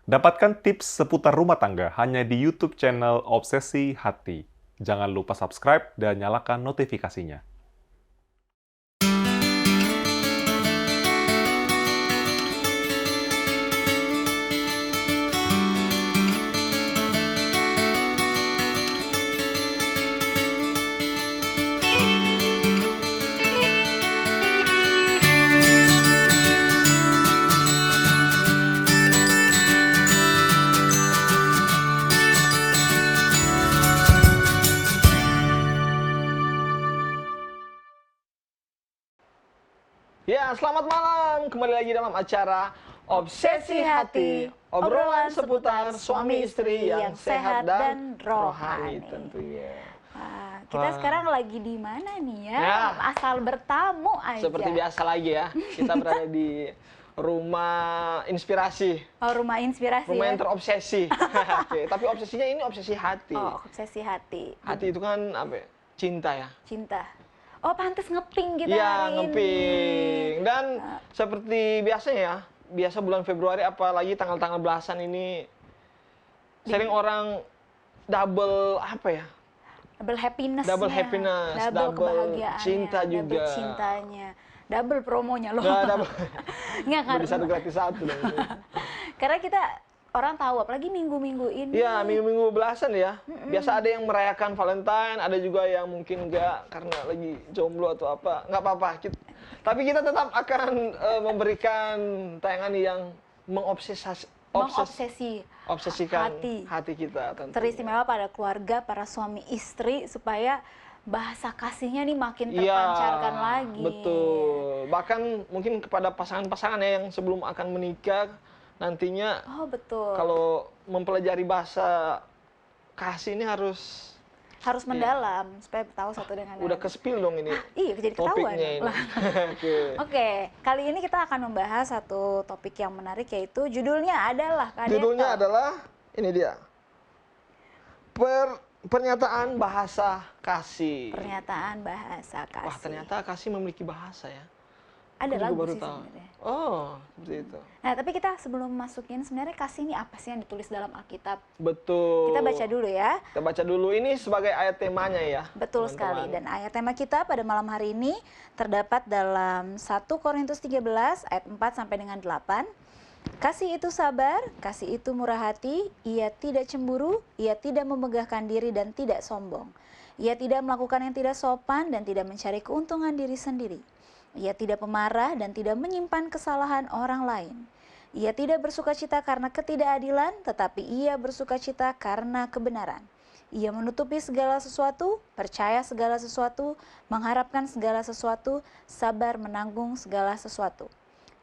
Dapatkan tips seputar rumah tangga hanya di YouTube channel Obsesi Hati. Jangan lupa subscribe dan nyalakan notifikasinya. Ya, selamat malam. Kembali lagi dalam acara Obsesi Hati. Obrolan seputar suami istri yang sehat dan rohani tentunya. Wah, kita sekarang lagi di mana nih ya? Ya. Asal bertamu aja. Seperti biasa lagi ya, kita berada di rumah inspirasi. Oh, rumah inspirasi Rumah ya? yang terobsesi. Oke, tapi obsesinya ini obsesi hati. Oh, obsesi hati. Hati itu kan apa ya? Cinta ya. Cinta. Oh, pantes ngeping kita Iya, hari ngeping. Dan seperti biasanya ya, biasa bulan Februari apalagi tanggal-tanggal belasan ini sering orang double apa ya? Double happiness. Double happiness, double kebahagiaannya, cinta juga. Double cintanya. Double promonya loh. Nggak double. Nggak, Beli karena, satu gratis satu dong. karena kita orang tahu, apalagi minggu-minggu ini. Iya, minggu-minggu belasan ya. Biasa ada yang merayakan Valentine, ada juga yang mungkin enggak karena lagi jomblo atau apa. Nggak apa-apa. Tapi kita tetap akan memberikan tayangan yang obsesikan hati kita. Tentunya. Teristimewa pada keluarga, para suami istri, supaya bahasa kasihnya nih makin terpancarkan lagi. Betul. Bahkan mungkin kepada pasangan-pasangan ya yang sebelum akan menikah nantinya. Oh, betul. Kalau mempelajari bahasa kasih ini harus mendalam supaya tahu satu dengan lain. udah ke-spill dong ini. Iya, jadi ketahuan. Topiknya ini. Oke, kali ini kita akan membahas satu topik yang menarik, yaitu judulnya adalah ini dia. Pernyataan bahasa kasih. Pernyataan bahasa kasih. Wah, ternyata kasih memiliki bahasa ya. Ada Aku juga lagu baru sih tahu. sebenarnya. Oh, seperti itu. Nah, tapi kita sebelum masukin sebenarnya kasih ini apa sih yang ditulis dalam Alkitab? Betul. Kita baca dulu ya. Kita baca dulu ini sebagai ayat temanya ya. Betul sekali. Dan ayat tema kita pada malam hari ini terdapat dalam 1 Korintus 13 ayat 4 sampai dengan 8. Kasih itu sabar, kasih itu murah hati, ia tidak cemburu, ia tidak memegahkan diri dan tidak sombong. Ia tidak melakukan yang tidak sopan dan tidak mencari keuntungan diri sendiri. Ia tidak pemarah dan tidak menyimpan kesalahan orang lain. Ia tidak bersukacita karena ketidakadilan, tetapi ia bersukacita karena kebenaran. Ia menutupi segala sesuatu, percaya segala sesuatu, mengharapkan segala sesuatu, sabar menanggung segala sesuatu.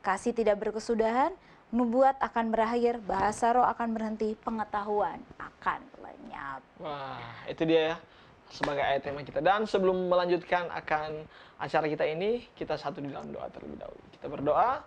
Kasih tidak berkesudahan, nubuat akan berakhir, bahasa roh akan berhenti, pengetahuan akan lenyap. Wah, itu dia ya. Sebagai ayat tema kita. Dan sebelum melanjutkan akan acara kita ini, kita satu di dalam doa terlebih dahulu. Kita berdoa,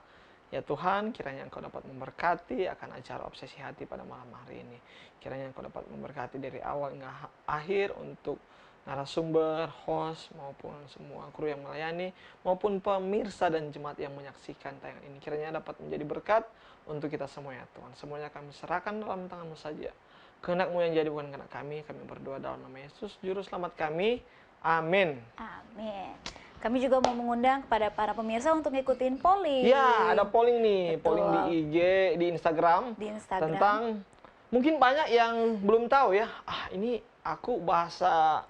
ya Tuhan, kiranya Engkau dapat memberkati akan acara obsesi hati pada malam hari ini. Kiranya Engkau dapat memberkati dari awal hingga akhir untuk narasumber, host, maupun semua kru yang melayani, maupun pemirsa dan jemaat yang menyaksikan tayangan ini. Kiranya dapat menjadi berkat untuk kita semua ya Tuhan. Semuanya kami serahkan dalam tangan-Mu saja. Kehendak-Mu yang jadi bukan kehendak kami berdoa dalam nama Yesus, Juru Selamat kami. Amin. Amin. Kami juga mau mengundang kepada para pemirsa untuk ngikutin polling. Ya, ada polling nih. Betul. Polling di IG, di Instagram. Tentang, mungkin banyak yang belum tahu ya. Ini aku bahasa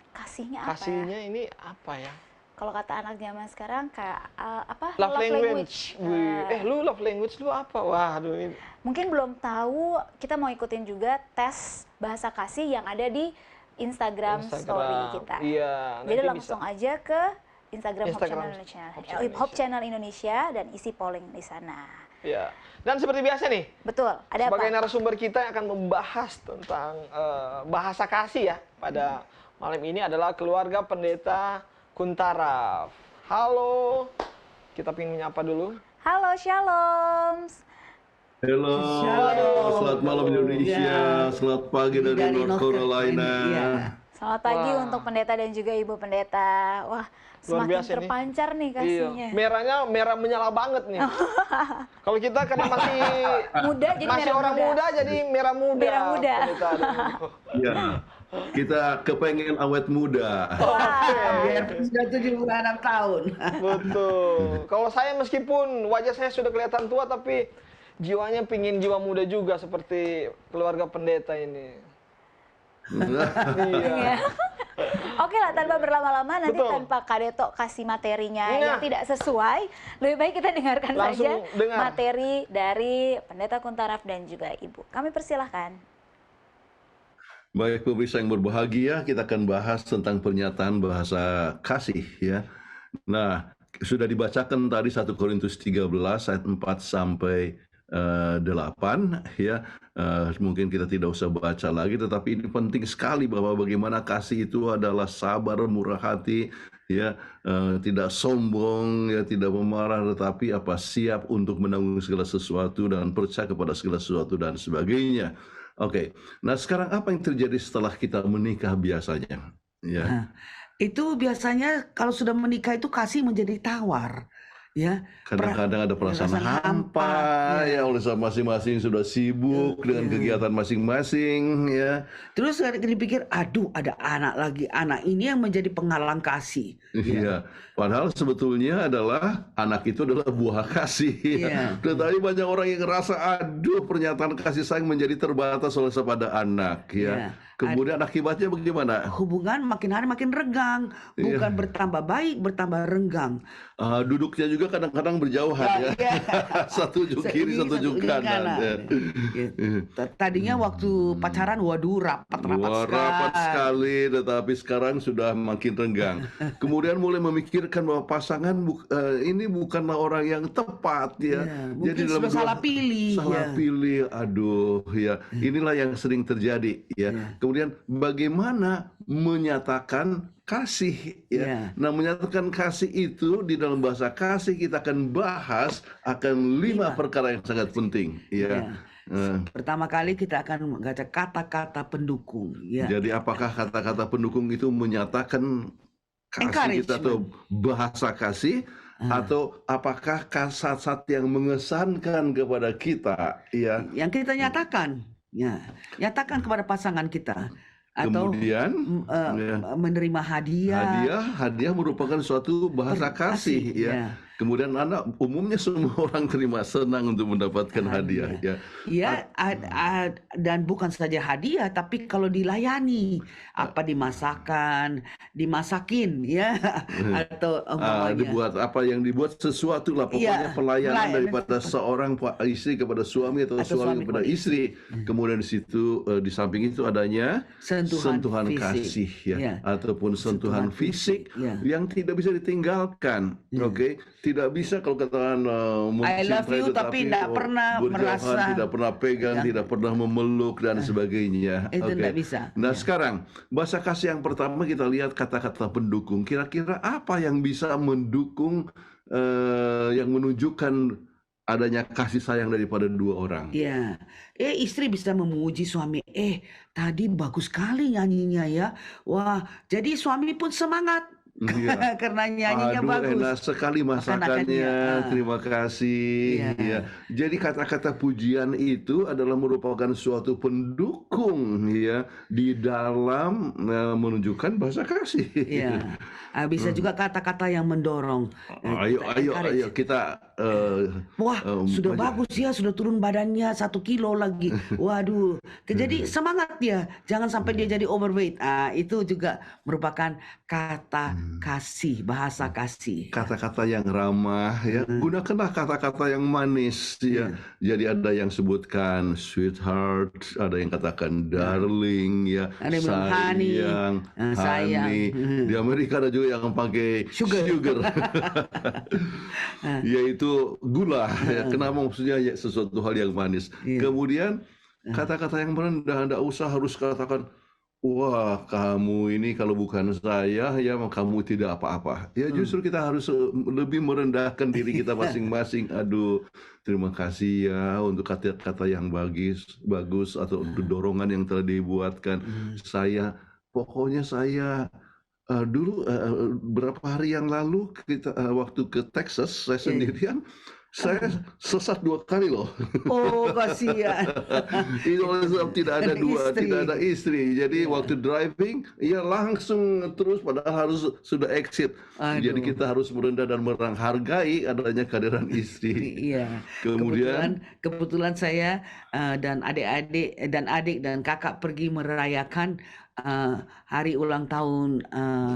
kasihnya ini apa ya? Kalau kata anak zaman sekarang kayak apa? Love language. Lu love language lu apa? Waduh ini. Mungkin belum tahu, kita mau ikutin juga tes bahasa kasih yang ada di Instagram story kita. Iya. Jadi langsung aja ke Instagram Hope Channel Indonesia dan isi polling di sana. Ya. Dan seperti biasa nih. Betul. Ada sebagai apa? narasumber kita yang akan membahas tentang bahasa kasih ya pada malam ini adalah keluarga pendeta Kuntaraf. Halo. Kita ingin menyapa dulu. Halo, Shalom. Halo, selamat malam Indonesia, selamat pagi dari North Carolina. Selamat pagi Wah. untuk pendeta dan juga ibu pendeta. Wah, Luar semakin biasa nih. terpancar nih kasihnya. Iya, merahnya merah menyala banget nih. Kalau kita karena masih Muda jadi masih merah orang muda jadi merah muda. Merah muda. Pendeta dan ibu. Ya, kita kepengen awet muda. Biar sudah 76 tahun. Betul. Kalau saya meskipun wajah saya sudah kelihatan tua tapi jiwanya pingin jiwa muda juga seperti keluarga pendeta ini. Iya. Iya. Oke lah, tanpa berlama-lama nanti Betul. tanpa Kadeto kasih materinya Nah. yang tidak sesuai, lebih baik kita dengarkan Langsung saja dengar. materi dari Pendeta Kuntaraf dan juga Ibu. Kami persilahkan. Baik pemirsa yang berbahagia, kita akan bahas tentang pernyataan bahasa kasih ya. Nah, sudah dibacakan tadi 1 Korintus 13 ayat 4 sampai 8 ya. Mungkin kita tidak usah baca lagi, tetapi ini penting sekali bahwa bagaimana kasih itu adalah sabar, murah hati, ya, tidak sombong, ya, tidak memarah, tetapi siap untuk menanggung segala sesuatu dan percaya kepada segala sesuatu dan sebagainya. Oke, nah sekarang apa yang terjadi setelah kita menikah biasanya? Ya, Itu biasanya kalau sudah menikah itu kasih menjadi tawar. Ya, kadang-kadang ada perasaan hampa, ya, oleh masing-masing sudah sibuk dengan kegiatan masing-masing, ya. Terus dipikir, aduh ada anak lagi, anak ini yang menjadi penghalang kasih. Iya, padahal sebetulnya adalah anak itu adalah buah kasih. Iya. Tetapi banyak orang yang ngerasa, aduh pernyataan kasih sayang menjadi terbatas oleh pada anak, ya. Iya. Kemudian akibatnya bagaimana? Hubungan makin hari makin renggang, bukan bertambah baik, bertambah renggang. Duduknya juga kadang-kadang berjauhan, ya. Satu ujung kiri, satu ujung kanan. Ya. Tadinya waktu pacaran, waduh rapat sekali, tetapi sekarang sudah makin renggang. Kemudian mulai memikirkan bahwa pasangan ini bukanlah orang yang tepat, ya. Mungkin sudah salah pilih. Pilih, aduh, ya. Inilah yang sering terjadi, ya. Kemudian bagaimana menyatakan kasih, ya. Nah, menyatakan kasih itu di dalam bahasa kasih kita akan bahas akan 5 perkara yang sangat penting, ya. Pertama kali kita akan membaca kata-kata pendukung, ya. Jadi apakah kata-kata pendukung itu menyatakan kasih kita atau bahasa kasih, atau apakah kasat-kasat yang mengesankan kepada kita, ya. Yang kita nyatakan, ya, nyatakan kepada pasangan kita. Atau kemudian menerima hadiah. Hadiah merupakan suatu bahasa kasih, ya. Kemudian umumnya semua orang terima senang untuk mendapatkan hadiah, ya. Ya, dan bukan saja hadiah, tapi kalau dilayani, dimasakin, ya, atau dibuat apa yang dibuat sesuatu lah, pokoknya pelayanan daripada seorang istri kepada suami atau suami kepada istri. Kemudian di situ di samping itu adanya sentuhan kasih, ya, ataupun sentuhan fisik yang tidak bisa ditinggalkan. Oke, tidak bisa kalau katakan I love you tapi tidak pernah merasa, tidak pernah pegang, tidak pernah memeluk dan sebagainya. Itu tidak bisa. Nah, sekarang bahasa kasih yang pertama kita lihat kata-kata pendukung. Kira-kira apa yang bisa mendukung, yang menunjukkan adanya kasih sayang daripada dua orang? Iya, istri bisa memuji suami. Tadi bagus sekali nyanyinya ya. Wah, jadi suami pun semangat. Iya. Karena nyanyinya bagus. Enak sekali masakannya. Terima kasih. Ya. Jadi kata-kata pujian itu adalah merupakan suatu pendukung, ya, di dalam menunjukkan bahasa kasih. Iya. Bisa juga kata-kata yang mendorong. Ayo kita. Wah, sudah bagus ya, sudah turun badannya 1 kilo lagi. Waduh, jadi semangat dia, jangan sampai dia jadi overweight. Itu juga merupakan kata kasih, bahasa kasih. Kata-kata yang ramah, ya. Gunakanlah kata-kata yang manis, ya. Jadi ada yang sebutkan sweetheart, ada yang katakan darling, ya. Ada yang bilang honey. Di Amerika ada juga yang pakai sugar. Yaitu gula, ya. Kenapa maksudnya sesuatu hal yang manis. Kemudian kata-kata yang merendah, tidak usah harus katakan, wah, kamu ini kalau bukan saya, ya kamu tidak apa-apa. Ya justru kita harus lebih merendahkan diri kita masing-masing. Aduh, terima kasih ya untuk kata-kata yang bagus atau dorongan yang telah dibuatkan. Saya pokoknya saya dulu berapa hari yang lalu kita waktu ke Texas saya sendirian, saya sesat 2 kali loh. Oh, kasihan. Itu oleh sebab tidak ada tidak ada istri. Jadi Iya. waktu driving, ya langsung terus padahal harus sudah exit. Jadi Aduh. kita harus merendah dan menghargai adanya kehadiran istri. Iya. Kemudian Kebetulan saya dan adik dan kakak pergi merayakan hari ulang tahun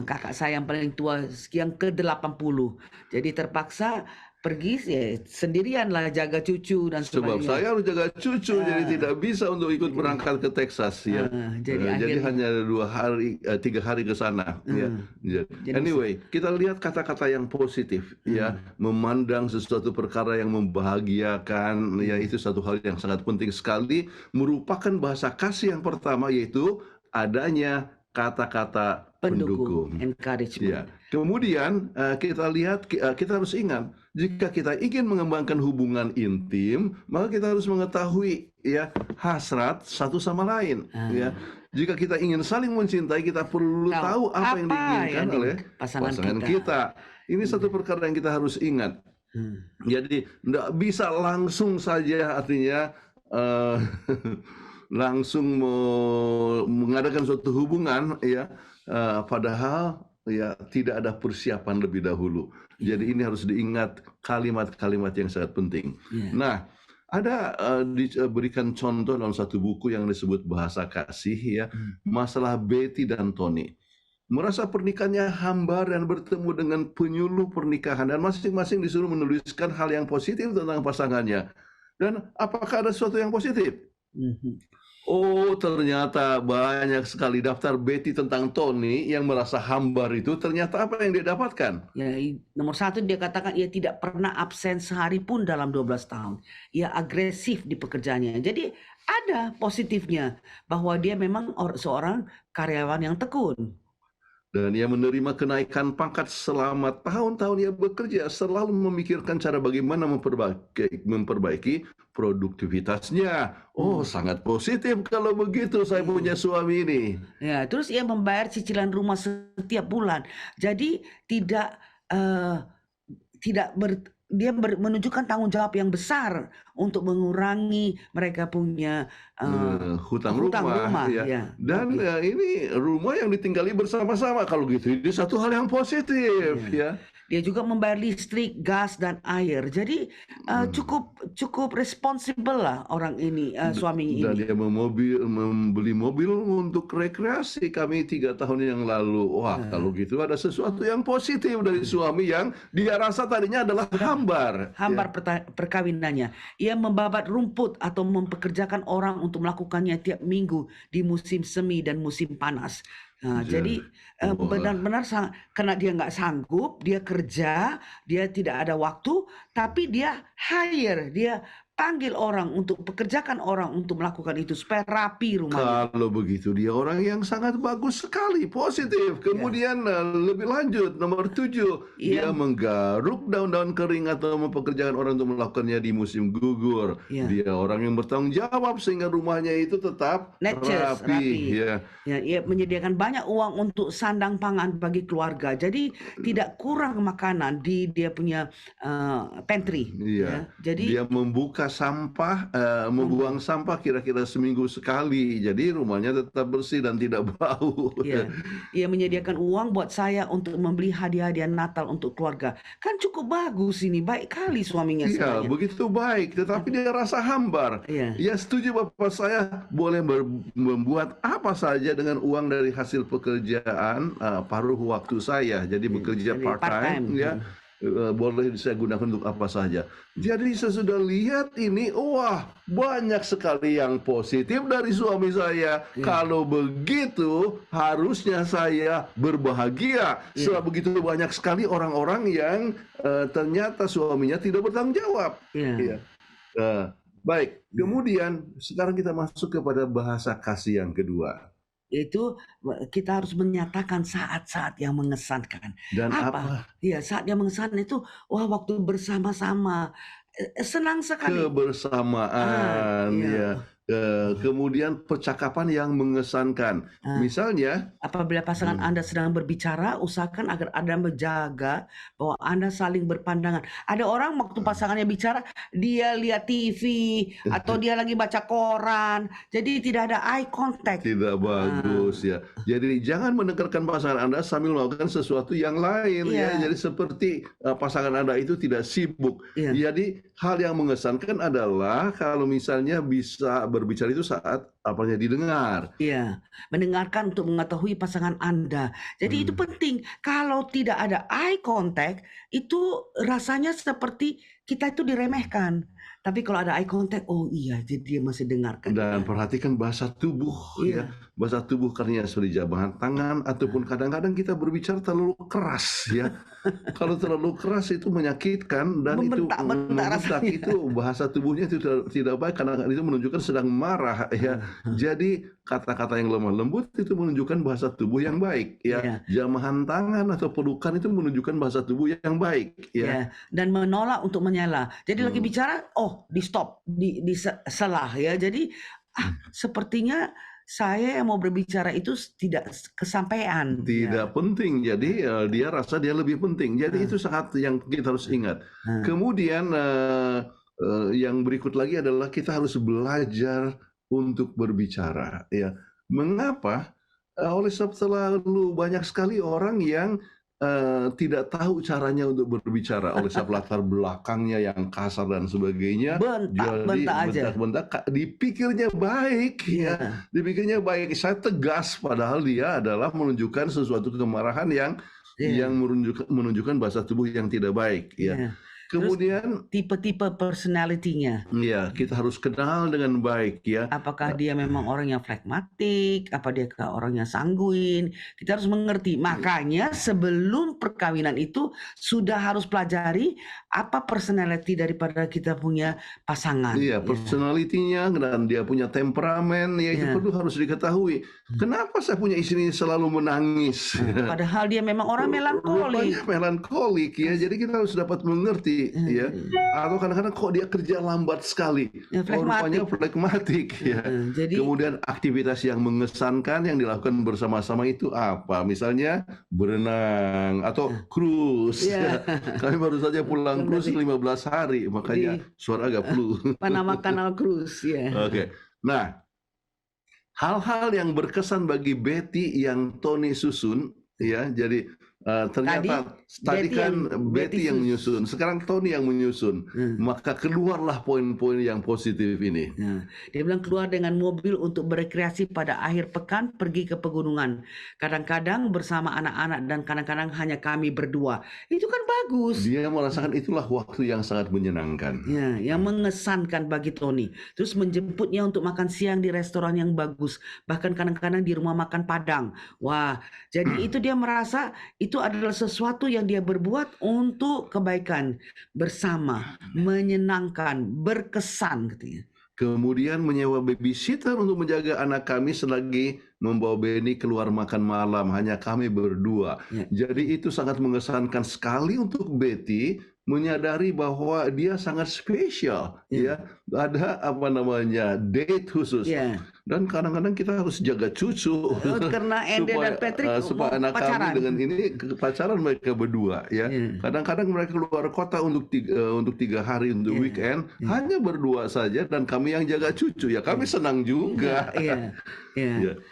kakak saya yang paling tua yang ke-80. Jadi terpaksa pergi sendirian lah jaga cucu dan sebab sebagainya. saya harus jaga cucu, jadi tidak bisa untuk ikut berangkat ke Texas ya. Jadi hanya 3 hari ke sana. Ya. Anyway, kita lihat kata-kata yang positif ya, memandang sesuatu perkara yang membahagiakan, ya itu satu hal yang sangat penting sekali. Merupakan bahasa kasih yang pertama, yaitu adanya kata-kata pendukung. Encouragement. Ya. Kemudian kita lihat, kita harus ingat, jika kita ingin mengembangkan hubungan intim, maka kita harus mengetahui ya hasrat satu sama lain. Ya. Jika kita ingin saling mencintai, kita perlu tahu apa yang diinginkan oleh pasangan kita. Ini satu perkara yang kita harus ingat. Jadi tidak bisa langsung saja, artinya langsung mengadakan suatu hubungan ya, padahal ya tidak ada persiapan lebih dahulu. Jadi ini harus diingat kalimat-kalimat yang sangat penting. Nah, ada diberikan contoh dalam satu buku yang disebut Bahasa Kasih ya, masalah Betty dan Tony. Merasa pernikahannya hambar dan bertemu dengan penyuluh pernikahan, dan masing-masing disuruh menuliskan hal yang positif tentang pasangannya. Dan apakah ada sesuatu yang positif? Oh, ternyata banyak sekali daftar Betty tentang Tony yang merasa hambar itu. Ternyata apa yang dia dapatkan? Ya, nomor 1 dia katakan ia tidak pernah absen sehari pun dalam 12 tahun. Ia agresif di pekerjaannya. Jadi ada positifnya bahwa dia memang seorang karyawan yang tekun. Dan ia menerima kenaikan pangkat selama tahun-tahun ia bekerja, selalu memikirkan cara bagaimana memperbaiki produktivitasnya. Oh, sangat positif kalau begitu saya punya suami ini. Ya, terus ia membayar cicilan rumah setiap bulan. Jadi dia menunjukkan tanggung jawab yang besar untuk mengurangi mereka punya hutang rumah ya. Dan ini rumah yang ditinggali bersama-sama. Kalau gitu ini satu hal yang positif ya. Dia juga membayar listrik, gas dan air. Jadi cukup responsibel lah orang ini, suami ini. Dan dia membeli mobil untuk rekreasi kami 3 tahun yang lalu. Wah, kalau gitu ada sesuatu yang positif dari suami yang dia rasa tadinya adalah hambar perkawinannya. Ia membabat rumput atau mempekerjakan orang untuk melakukannya tiap minggu di musim semi dan musim panas. Nah, jadi benar-benar karena dia nggak sanggup, dia kerja, dia tidak ada waktu, tapi dia panggil orang untuk pekerjakan orang untuk melakukan itu supaya rapi rumahnya. Kalau begitu dia orang yang sangat bagus sekali, positif. Kemudian lebih lanjut, nomor 7, dia menggaruk daun-daun kering atau mempekerjakan orang untuk melakukannya di musim gugur. Dia orang yang bertanggung jawab sehingga rumahnya itu tetap rapi. Ia menyediakan banyak uang untuk sandang pangan bagi keluarga. Jadi tidak kurang makanan di dia punya pantry. Jadi dia membuka sampah, membuang sampah kira-kira seminggu sekali. Jadi rumahnya tetap bersih dan tidak bau. Ia menyediakan uang buat saya untuk membeli hadiah-hadiah Natal untuk keluarga. Kan cukup bagus ini, baik kali suaminya. Iya, begitu baik. Tetapi dia rasa hambar. Ya setuju Bapak, saya boleh membuat apa saja dengan uang dari hasil pekerjaan paruh waktu saya. Jadi bekerja part-time ya. Boleh saya gunakan untuk apa saja. Jadi saya sudah lihat ini, wah banyak sekali yang positif dari suami saya. Kalau begitu harusnya saya berbahagia. Sebab begitu banyak sekali orang-orang yang ternyata suaminya tidak bertanggung jawab. Baik, kemudian sekarang kita masuk kepada bahasa kasih yang kedua. Itu kita harus menyatakan saat-saat yang mengesankan. Dan apa? Ya, saat yang mengesankan itu, wah waktu bersama-sama, senang sekali. Kebersamaan, Kemudian percakapan yang mengesankan. Misalnya, apabila pasangan Anda sedang berbicara, usahakan agar Anda menjaga bahwa Anda saling berpandangan. Ada orang waktu pasangannya bicara, dia lihat TV atau dia lagi baca koran, jadi tidak ada eye contact. Tidak bagus ya. Jadi jangan mendengarkan pasangan Anda sambil melakukan sesuatu yang lain ya. Jadi seperti pasangan Anda itu tidak sibuk. Jadi hal yang mengesankan adalah kalau misalnya bisa berbicara itu saat apanya didengar. Iya, mendengarkan untuk mengetahui pasangan Anda. Jadi itu penting. Kalau tidak ada eye contact, itu rasanya seperti kita itu diremehkan. Tapi kalau ada eye contact, oh iya, jadi dia masih dengarkan. Dan perhatikan bahasa tubuh ya. Bahasa tubuh karena seperti jabahan tangan ataupun kadang-kadang kita berbicara terlalu keras ya. Kalau terlalu keras itu menyakitkan dan membentak itu bahasa tubuhnya itu tidak baik karena itu menunjukkan sedang marah ya. Jadi kata-kata yang lemah lembut itu menunjukkan bahasa tubuh yang baik ya. Jamahan tangan atau pelukan itu menunjukkan bahasa tubuh yang baik ya. Dan menolak untuk menyela. Jadi lagi bicara, di stop, di selah ya. Jadi sepertinya saya yang mau berbicara itu tidak kesampaian. Tidak penting. Jadi dia rasa dia lebih penting. Jadi itu sangat yang kita harus ingat. Kemudian yang berikut lagi adalah kita harus belajar untuk berbicara. Ya, mengapa? Oleh sebab terlalu banyak sekali orang yang tidak tahu caranya untuk berbicara oleh sebab latar belakangnya yang kasar dan sebagainya. Bentak-bentak dipikirnya baik ya. Dipikirnya baik. Saya tegas padahal dia adalah menunjukkan sesuatu kemarahan yang menunjukkan bahasa tubuh yang tidak baik ya. Kemudian tipe-tipe personality-nya. Ya, kita harus kenal dengan baik ya. Apakah dia memang orang yang flegmatik, apa dia orang yang sanguin? Kita harus mengerti. Makanya sebelum perkawinan itu sudah harus pelajari apa personality daripada kita punya pasangan. Iya, personality-nya dan dia punya temperamen ya itu perlu harus diketahui. Kenapa saya punya istri ini selalu menangis? Padahal dia memang orang melankolik. Melankolik ya. Jadi kita harus dapat mengerti ya. Atau kadang-kadang kok dia kerja lambat sekali. Rupanya flegmatik ya. Jadi, kemudian aktivitas yang mengesankan yang dilakukan bersama-sama itu apa? Misalnya berenang atau cruise. Kami baru saja pulang cruise 15 hari, makanya suara agak flu. Panama Canal Cruise ya. Oke. Nah, hal-hal yang berkesan bagi Betty yang Tony susun ya. Jadi ternyata tadi kan Betty yang menyusun, sekarang Tony yang menyusun. Maka keluarlah poin-poin yang positif ini. Dia bilang keluar dengan mobil untuk berekreasi pada akhir pekan, pergi ke pegunungan. Kadang-kadang bersama anak-anak dan kadang-kadang hanya kami berdua. Itu kan bagus. Dia merasakan itulah waktu yang sangat menyenangkan. Ya, yang mengesankan bagi Tony. Terus menjemputnya untuk makan siang di restoran yang bagus. Bahkan kadang-kadang di rumah makan Padang. Wah, jadi itu dia merasa itu adalah sesuatu yang dia berbuat untuk kebaikan bersama, menyenangkan, berkesan katanya. Kemudian menyewa babysitter untuk menjaga anak kami selagi membawa Benny keluar makan malam, hanya kami berdua. Jadi itu sangat mengesankan sekali untuk Betty menyadari bahwa dia sangat spesial ya. Ada date khusus. Dan kadang-kadang kita harus jaga cucu karena Ende dan Patrick supaya anak pacaran. kami dengan ini pacaran mereka berdua ya. Kadang-kadang mereka keluar kota untuk 3 hari untuk weekend hanya berdua saja dan kami yang jaga cucu ya. Kami senang juga.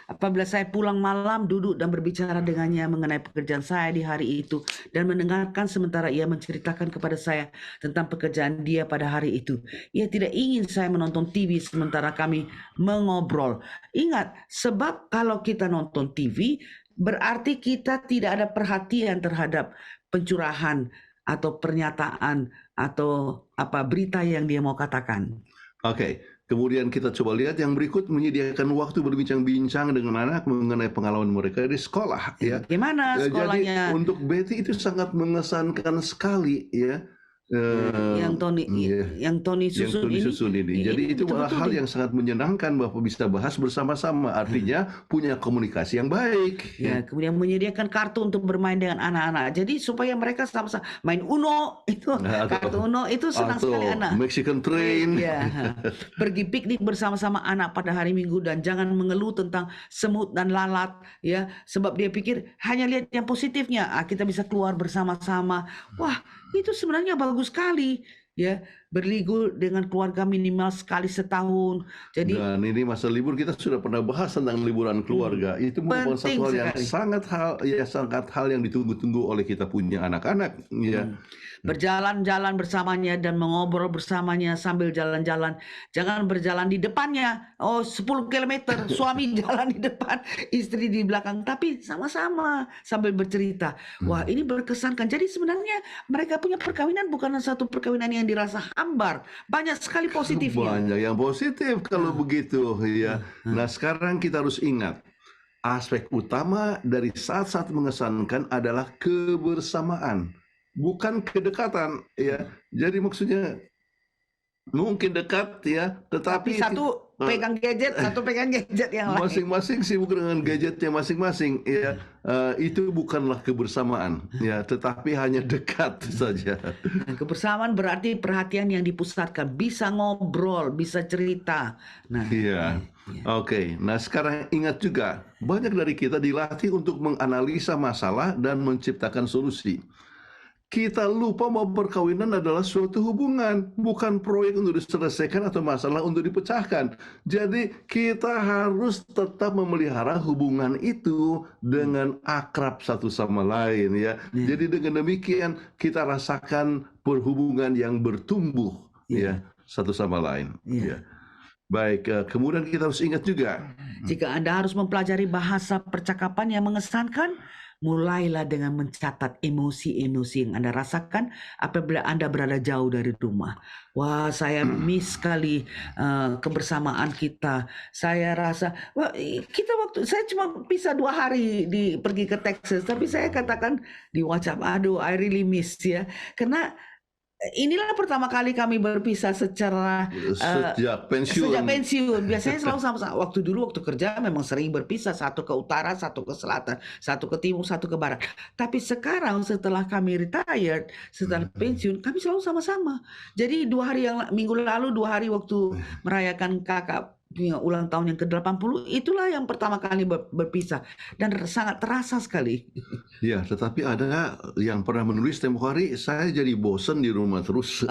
Apabila saya pulang malam duduk dan berbicara dengannya mengenai pekerjaan saya di hari itu dan mendengarkan sementara ia menceritakan kepada saya tentang pekerjaan dia pada hari itu. Ia tidak ingin saya menonton TV sementara kami mengobrol. Ingat, sebab kalau kita nonton TV berarti kita tidak ada perhatian terhadap pencurahan atau pernyataan atau berita yang dia mau katakan. Oke. Kemudian kita coba lihat yang berikut, menyediakan waktu berbincang-bincang dengan anak mengenai pengalaman mereka di sekolah ya. Gimana sekolahnya? Jadi untuk Betty itu sangat mengesankan sekali ya. yang Tony susun ini. Jadi itu malah hal yang sangat menyenangkan bahwa bisa bahas bersama-sama. Artinya punya komunikasi yang baik. Ya, kemudian menyediakan kartu untuk bermain dengan anak-anak. Jadi supaya mereka sama-sama main Uno itu, kartu Uno itu senang sekali anak. Mexican Train. Ya, pergi piknik bersama-sama anak pada hari Minggu dan jangan mengeluh tentang semut dan lalat ya, sebab dia pikir hanya lihat yang positifnya. Kita bisa keluar bersama-sama. Wah, itu sebenarnya bagus sekali ya, berlibur dengan keluarga minimal sekali setahun. Jadi dan ini masa libur kita sudah pernah bahas tentang liburan keluarga. Itu merupakan satu hal yang sangat hal yang ditunggu-tunggu oleh kita punya anak-anak ya. Berjalan-jalan bersamanya dan mengobrol bersamanya sambil jalan-jalan. Jangan berjalan di depannya. 10 km suami jalan di depan, istri di belakang, tapi sama-sama sambil bercerita. Wah, ini berkesankan. Jadi sebenarnya mereka punya perkawinan bukan satu perkawinan yang dirasa hambar. Banyak sekali positifnya. Banyak yang positif kalau begitu ya. Nah, sekarang kita harus ingat aspek utama dari saat-saat mengesankan adalah kebersamaan. Bukan kedekatan ya. Jadi maksudnya mungkin dekat ya, tetapi satu pegang gadget, satu pegang gadget yang lain. Masing-masing sibuk dengan gadgetnya masing-masing ya. Itu bukanlah kebersamaan ya, tetapi hanya dekat saja. Dan kebersamaan berarti perhatian yang dipusatkan, bisa ngobrol, bisa cerita. Nah, iya. Oke. Nah, sekarang ingat juga banyak dari kita dilatih untuk menganalisa masalah dan menciptakan solusi. Kita lupa bahwa perkawinan adalah suatu hubungan, bukan proyek untuk diselesaikan atau masalah untuk dipecahkan. Jadi kita harus tetap memelihara hubungan itu dengan akrab satu sama lain ya. Jadi dengan demikian kita rasakan perhubungan yang bertumbuh ya satu sama lain. Ya. Baik, kemudian kita harus ingat juga, jika Anda harus mempelajari bahasa percakapan yang mengesankan, mulailah dengan mencatat emosi-emosi yang Anda rasakan apabila Anda berada jauh dari rumah. Wah, saya miss sekali kebersamaan kita. Saya rasa, wah, saya cuma bisa 2 hari pergi ke Texas, tapi saya katakan di WhatsApp, aduh, I really miss ya. Karena inilah pertama kali kami berpisah secara sejak pensiun. Biasanya selalu sama-sama. Waktu kerja memang sering berpisah, satu ke utara, satu ke selatan, satu ke timur, satu ke barat. Tapi sekarang setelah kami retired, setelah pensiun, kami selalu sama-sama. Jadi minggu lalu 2 hari waktu merayakan kakak ulang tahun yang ke-80, itulah yang pertama kali berpisah dan sangat terasa sekali. Ya, tetapi ada yang pernah menulis tempo hari, saya jadi bosan di rumah terus.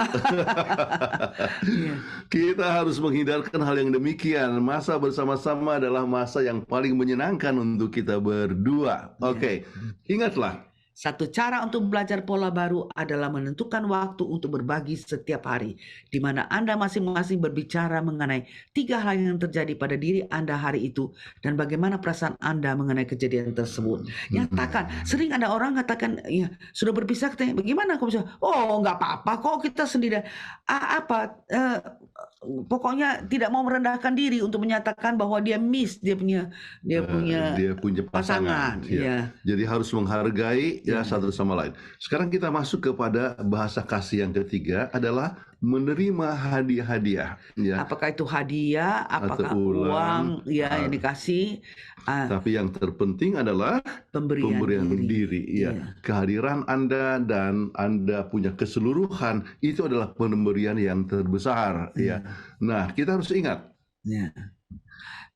Kita harus menghindarkan hal yang demikian. Masa bersama-sama adalah masa yang paling menyenangkan untuk kita berdua. Oke. Ingatlah, satu cara untuk belajar pola baru adalah menentukan waktu untuk berbagi setiap hari, di mana Anda masing-masing berbicara mengenai 3 hal yang terjadi pada diri Anda hari itu dan bagaimana perasaan Anda mengenai kejadian tersebut. Nyatakan. Sering ada orang katakan, ya sudah berpisah, katanya, bagaimana kau bisa? Oh, nggak apa-apa kok, kita sendiri. Pokoknya tidak mau merendahkan diri untuk menyatakan bahwa dia miss dia punya pasangan. Ya. Jadi harus menghargai satu sama lain. Sekarang kita masuk kepada bahasa kasih yang ketiga adalah menerima hadiah-hadiah. Ya. Apakah itu hadiah, apakah uang yang dikasih? Tapi yang terpenting adalah pemberian diri. Ya. Kehadiran Anda dan Anda punya keseluruhan itu adalah pemberian yang terbesar. Ya. Nah, kita harus ingat. Ya.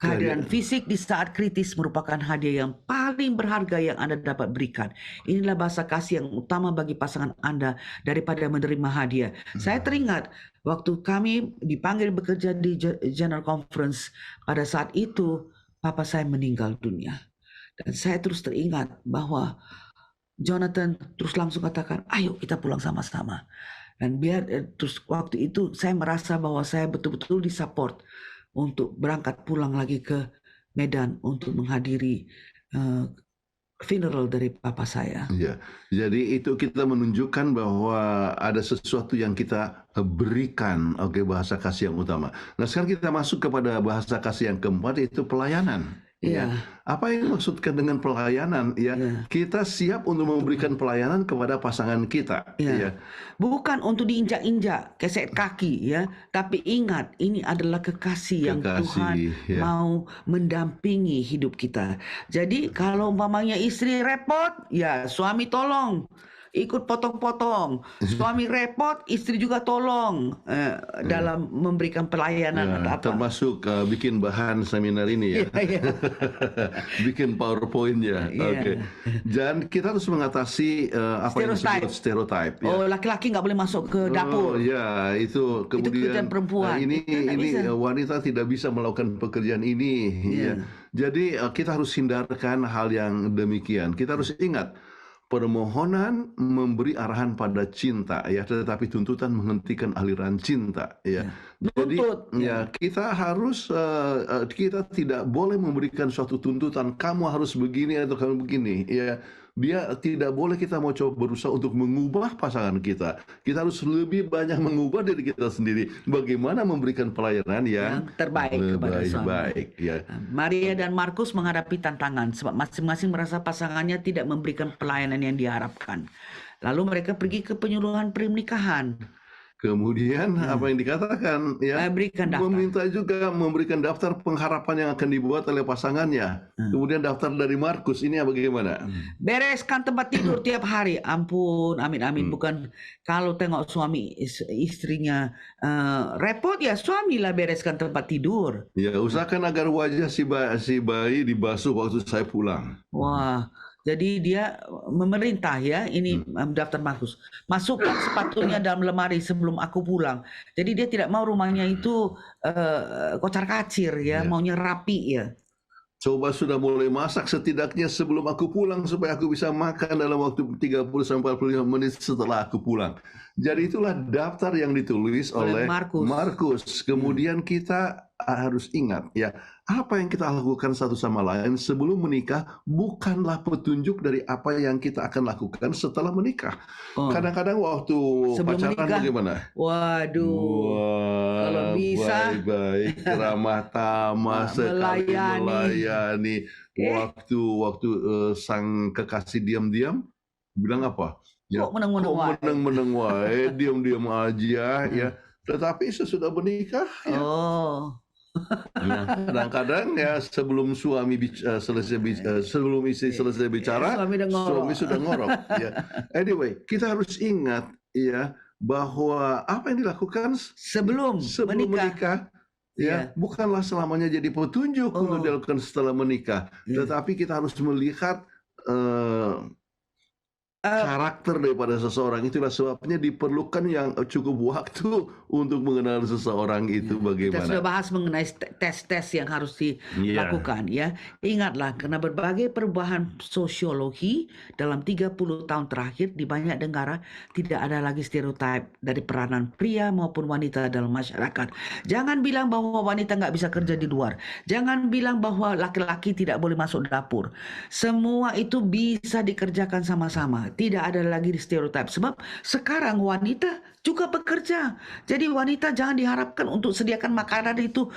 Kehadiran fisik di saat kritis merupakan hadiah yang paling berharga yang Anda dapat berikan. Inilah bahasa kasih yang utama bagi pasangan Anda daripada menerima hadiah. Saya teringat waktu kami dipanggil bekerja di General Conference, pada saat itu papa saya meninggal dunia. Dan saya terus teringat bahwa Jonathan terus langsung katakan, ayo kita pulang sama-sama. Dan terus waktu itu saya merasa bahwa saya betul-betul disupport untuk berangkat pulang lagi ke Medan untuk menghadiri funeral dari papa saya. Ya, jadi itu kita menunjukkan bahwa ada sesuatu yang kita berikan, bahasa kasih yang utama. Nah, sekarang kita masuk kepada bahasa kasih yang keempat, yaitu pelayanan. Ya. Apa yang dimaksudkan dengan pelayanan? Ya, kita siap untuk memberikan pelayanan kepada pasangan kita. Ya. Bukan untuk diinjak-injak, keset kaki, ya. Tapi ingat, ini adalah kekasih yang Tuhan mau mendampingi hidup kita. Jadi kalau umpamanya istri repot, ya suami tolong. Ikut potong-potong. Suami repot, istri juga tolong dalam memberikan pelayanan atau apa. Termasuk bikin bahan seminar ini ya. Bikin PowerPoint ya. Oke. Dan kita harus mengatasi apa yang disebut stereotype. Oh, laki-laki nggak boleh masuk ke dapur. Oh ya, itu kemudian kerjaan perempuan. Ini wanita tidak bisa melakukan pekerjaan ini. Ya. Jadi kita harus hindarkan hal yang demikian. Kita harus ingat, permohonan memberi arahan pada cinta ya, tetapi tuntutan menghentikan aliran cinta ya. Jadi ya kita harus kita tidak boleh memberikan suatu tuntutan kamu harus begini atau kamu begini ya. Dia tidak boleh kita mau coba berusaha untuk mengubah pasangan kita. Kita harus lebih banyak mengubah diri kita sendiri. Bagaimana memberikan pelayanan yang terbaik kepada suami. Ya. Maria dan Markus menghadapi tantangan sebab masing-masing merasa pasangannya tidak memberikan pelayanan yang diharapkan. Lalu mereka pergi ke penyuluhan pernikahan. Kemudian apa yang dikatakan ya, meminta juga memberikan daftar pengharapan yang akan dibuat oleh pasangannya. Kemudian daftar dari Markus ini bagaimana? Bereskan tempat tidur tiap hari. Ampun, amin. Bukan kalau tengok suami istrinya repot ya suamilah bereskan tempat tidur. Ya, usahakan agar wajah si bayi dibasuh waktu saya pulang. Wah. Jadi dia memerintah ya, ini daftar Markus. Masukkan sepatunya dalam lemari sebelum aku pulang. Jadi dia tidak mau rumahnya itu kocar-kacir ya, maunya rapi ya. Coba sudah mulai masak setidaknya sebelum aku pulang supaya aku bisa makan dalam waktu 30-45 menit setelah aku pulang. Jadi itulah daftar yang ditulis oleh Markus. Kemudian kita harus ingat ya, apa yang kita lakukan satu sama lain sebelum menikah bukanlah petunjuk dari apa yang kita akan lakukan setelah menikah. Kadang-kadang waktu sebelum pacaran menikah, bagaimana? Kalau bisa baik-baik, ramah tamah sekali melayani. Waktu sang kekasih diam-diam bilang apa? Ya, kok meneng-meneng wae, diam-diam aja ya. Tetapi sesudah menikah ya. Nah, kadang-kadang ya sebelum suami sebelum istri selesai bicara, suami sudah ngorok ya. Anyway, kita harus ingat ya bahwa apa yang dilakukan sebelum menikah ya bukanlah selamanya jadi petunjuk untuk dilakukan setelah menikah. Tetapi kita harus melihat karakter daripada seseorang. Itulah sebabnya diperlukan yang cukup waktu untuk mengenal seseorang itu bagaimana. Kita sudah bahas mengenai tes-tes yang harus dilakukan ya. Ingatlah, karena berbagai perubahan sosiologi dalam 30 tahun terakhir di banyak negara tidak ada lagi stereotip dari peranan pria maupun wanita dalam masyarakat. Jangan bilang bahwa wanita nggak bisa kerja di luar. Jangan bilang bahwa laki-laki tidak boleh masuk dapur. Semua itu bisa dikerjakan sama-sama. Tidak ada lagi stereotip. Sebab sekarang wanita juga bekerja. Jadi wanita jangan diharapkan untuk sediakan makanan itu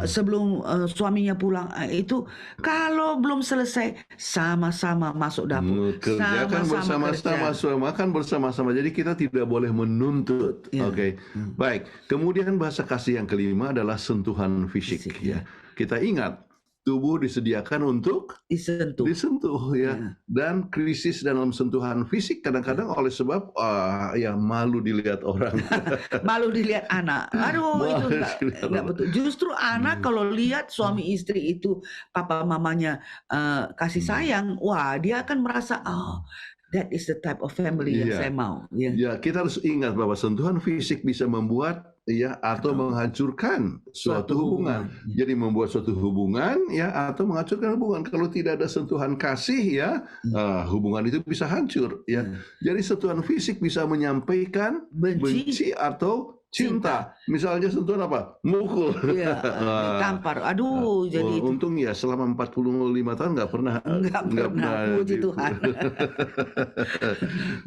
sebelum suaminya pulang. Itu kalau belum selesai sama-sama masuk dapur. Kerjakan bersama-sama, makan bersama-sama. Jadi kita tidak boleh menuntut. Oke. Baik. Kemudian bahasa kasih yang kelima adalah sentuhan fisik. Ya. Kita ingat, tubuh disediakan untuk disentuh ya. Dan krisis dalam sentuhan fisik kadang-kadang oleh sebab ya malu dilihat orang. Malu dilihat anak. Aduh, itu enggak betul. Justru anak kalau lihat suami istri itu papa mamanya kasih sayang, wah dia akan merasa that is the type of family yang saya mau. Ya, kita harus ingat bahwa sentuhan fisik bisa membuat atau menghancurkan suatu hubungan. Jadi membuat suatu hubungan atau menghancurkan hubungan. Kalau tidak ada sentuhan kasih hubungan itu bisa hancur ya. Jadi sentuhan fisik bisa menyampaikan benci atau cinta. Misalnya sentuhan apa? Mukul. Tampar. Aduh, jadi untung ya selama 45 tahun nggak pernah puji Tuhan.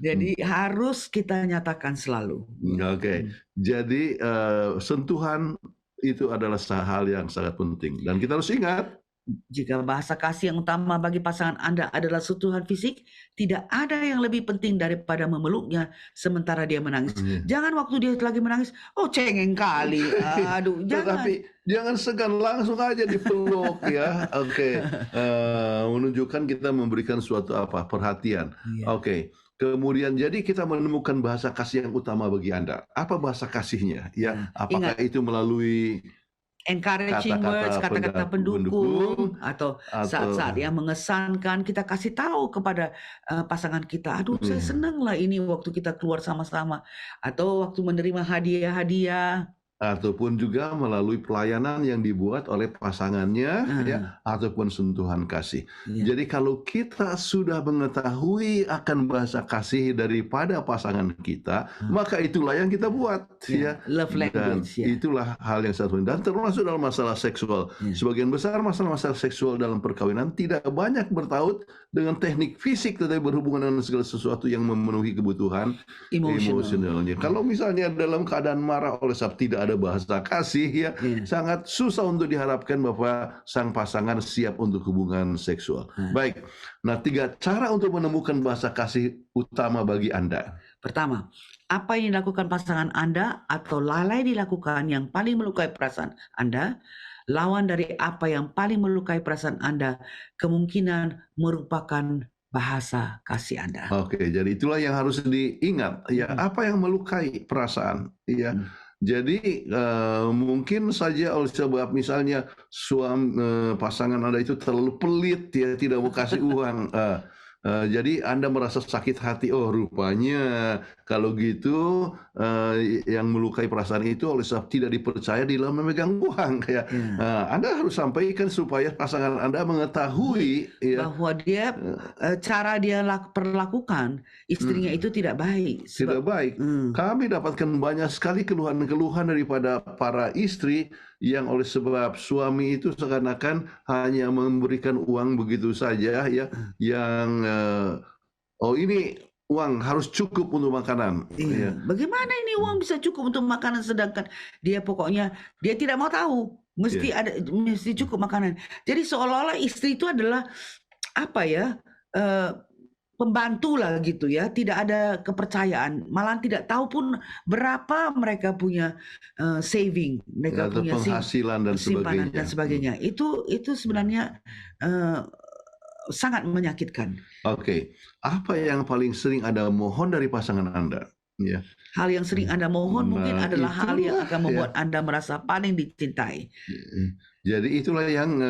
Jadi harus kita nyatakan selalu. Oke. Jadi sentuhan itu adalah hal yang sangat penting dan kita harus ingat Jika bahasa kasih yang utama bagi pasangan Anda adalah sentuhan fisik, tidak ada yang lebih penting daripada memeluknya sementara dia menangis. Jangan waktu dia lagi menangis, oh cengeng kali, aduh, jangan. Tetapi jangan segan, langsung aja dipeluk ya. Oke. Menunjukkan kita memberikan suatu perhatian. Iya. Oke. Kemudian jadi kita menemukan bahasa kasih yang utama bagi Anda. Apa bahasa kasihnya? Ya, apakah itu melalui encouraging words, kata-kata pendukung, atau saat-saat yang mengesankan, kita kasih tahu kepada pasangan kita, aduh saya senang lah ini waktu kita keluar sama-sama, atau waktu menerima hadiah-hadiah, ataupun juga melalui pelayanan yang dibuat oleh pasangannya, ya, ataupun sentuhan kasih. Jadi kalau kita sudah mengetahui akan bahasa kasih daripada pasangan kita, maka itulah yang kita buat, ya. Love language, dan itulah hal yang satu. Dan termasuk dalam masalah seksual. Sebagian besar masalah-masalah seksual dalam perkawinan tidak banyak bertaut dengan teknik fisik, tetapi berhubungan dengan segala sesuatu yang memenuhi kebutuhan emosionalnya. Kalau misalnya dalam keadaan marah oleh sebab tidak ada bahasa kasih, ya, sangat susah untuk diharapkan bahwa sang pasangan siap untuk hubungan seksual. Baik, nah 3 cara untuk menemukan bahasa kasih utama bagi Anda. Pertama, apa yang dilakukan pasangan Anda atau lalai dilakukan yang paling melukai perasaan Anda, lawan dari apa yang paling melukai perasaan Anda, kemungkinan merupakan bahasa kasih Anda. Oke, jadi itulah yang harus diingat, ya, apa yang melukai perasaan, ya. Jadi mungkin saja oleh sebab misalnya pasangan Anda itu terlalu pelit, ya, tidak mau kasih uang. Jadi Anda merasa sakit hati, oh rupanya kalau gitu yang melukai perasaan itu oleh sebab tidak dipercaya di dalam memegang uang. Ya. Anda harus sampaikan supaya pasangan Anda mengetahui, ya, bahwa dia cara dia perlakukan istrinya itu tidak baik. Tidak baik. Kami dapatkan banyak sekali keluhan-keluhan daripada para istri yang oleh sebab suami itu seakan-akan hanya memberikan uang begitu saja, ya, yang ini uang harus cukup untuk makanan. Iya. Bagaimana ini uang bisa cukup untuk makanan sedangkan dia pokoknya dia tidak mau tahu, mesti mesti cukup makanan. Jadi seolah-olah istri itu adalah apa ya? Pembantu lah gitu ya, tidak ada kepercayaan, malah tidak tahu pun berapa mereka punya saving, mereka punya penghasilan dan simpanan dan sebagainya. Itu sebenarnya sangat menyakitkan. Oke, apa yang paling sering Anda mohon dari pasangan Anda? Ya. Hal yang sering Anda mohon mungkin adalah hal yang akan membuat Anda merasa paling dicintai. Jadi itulah yang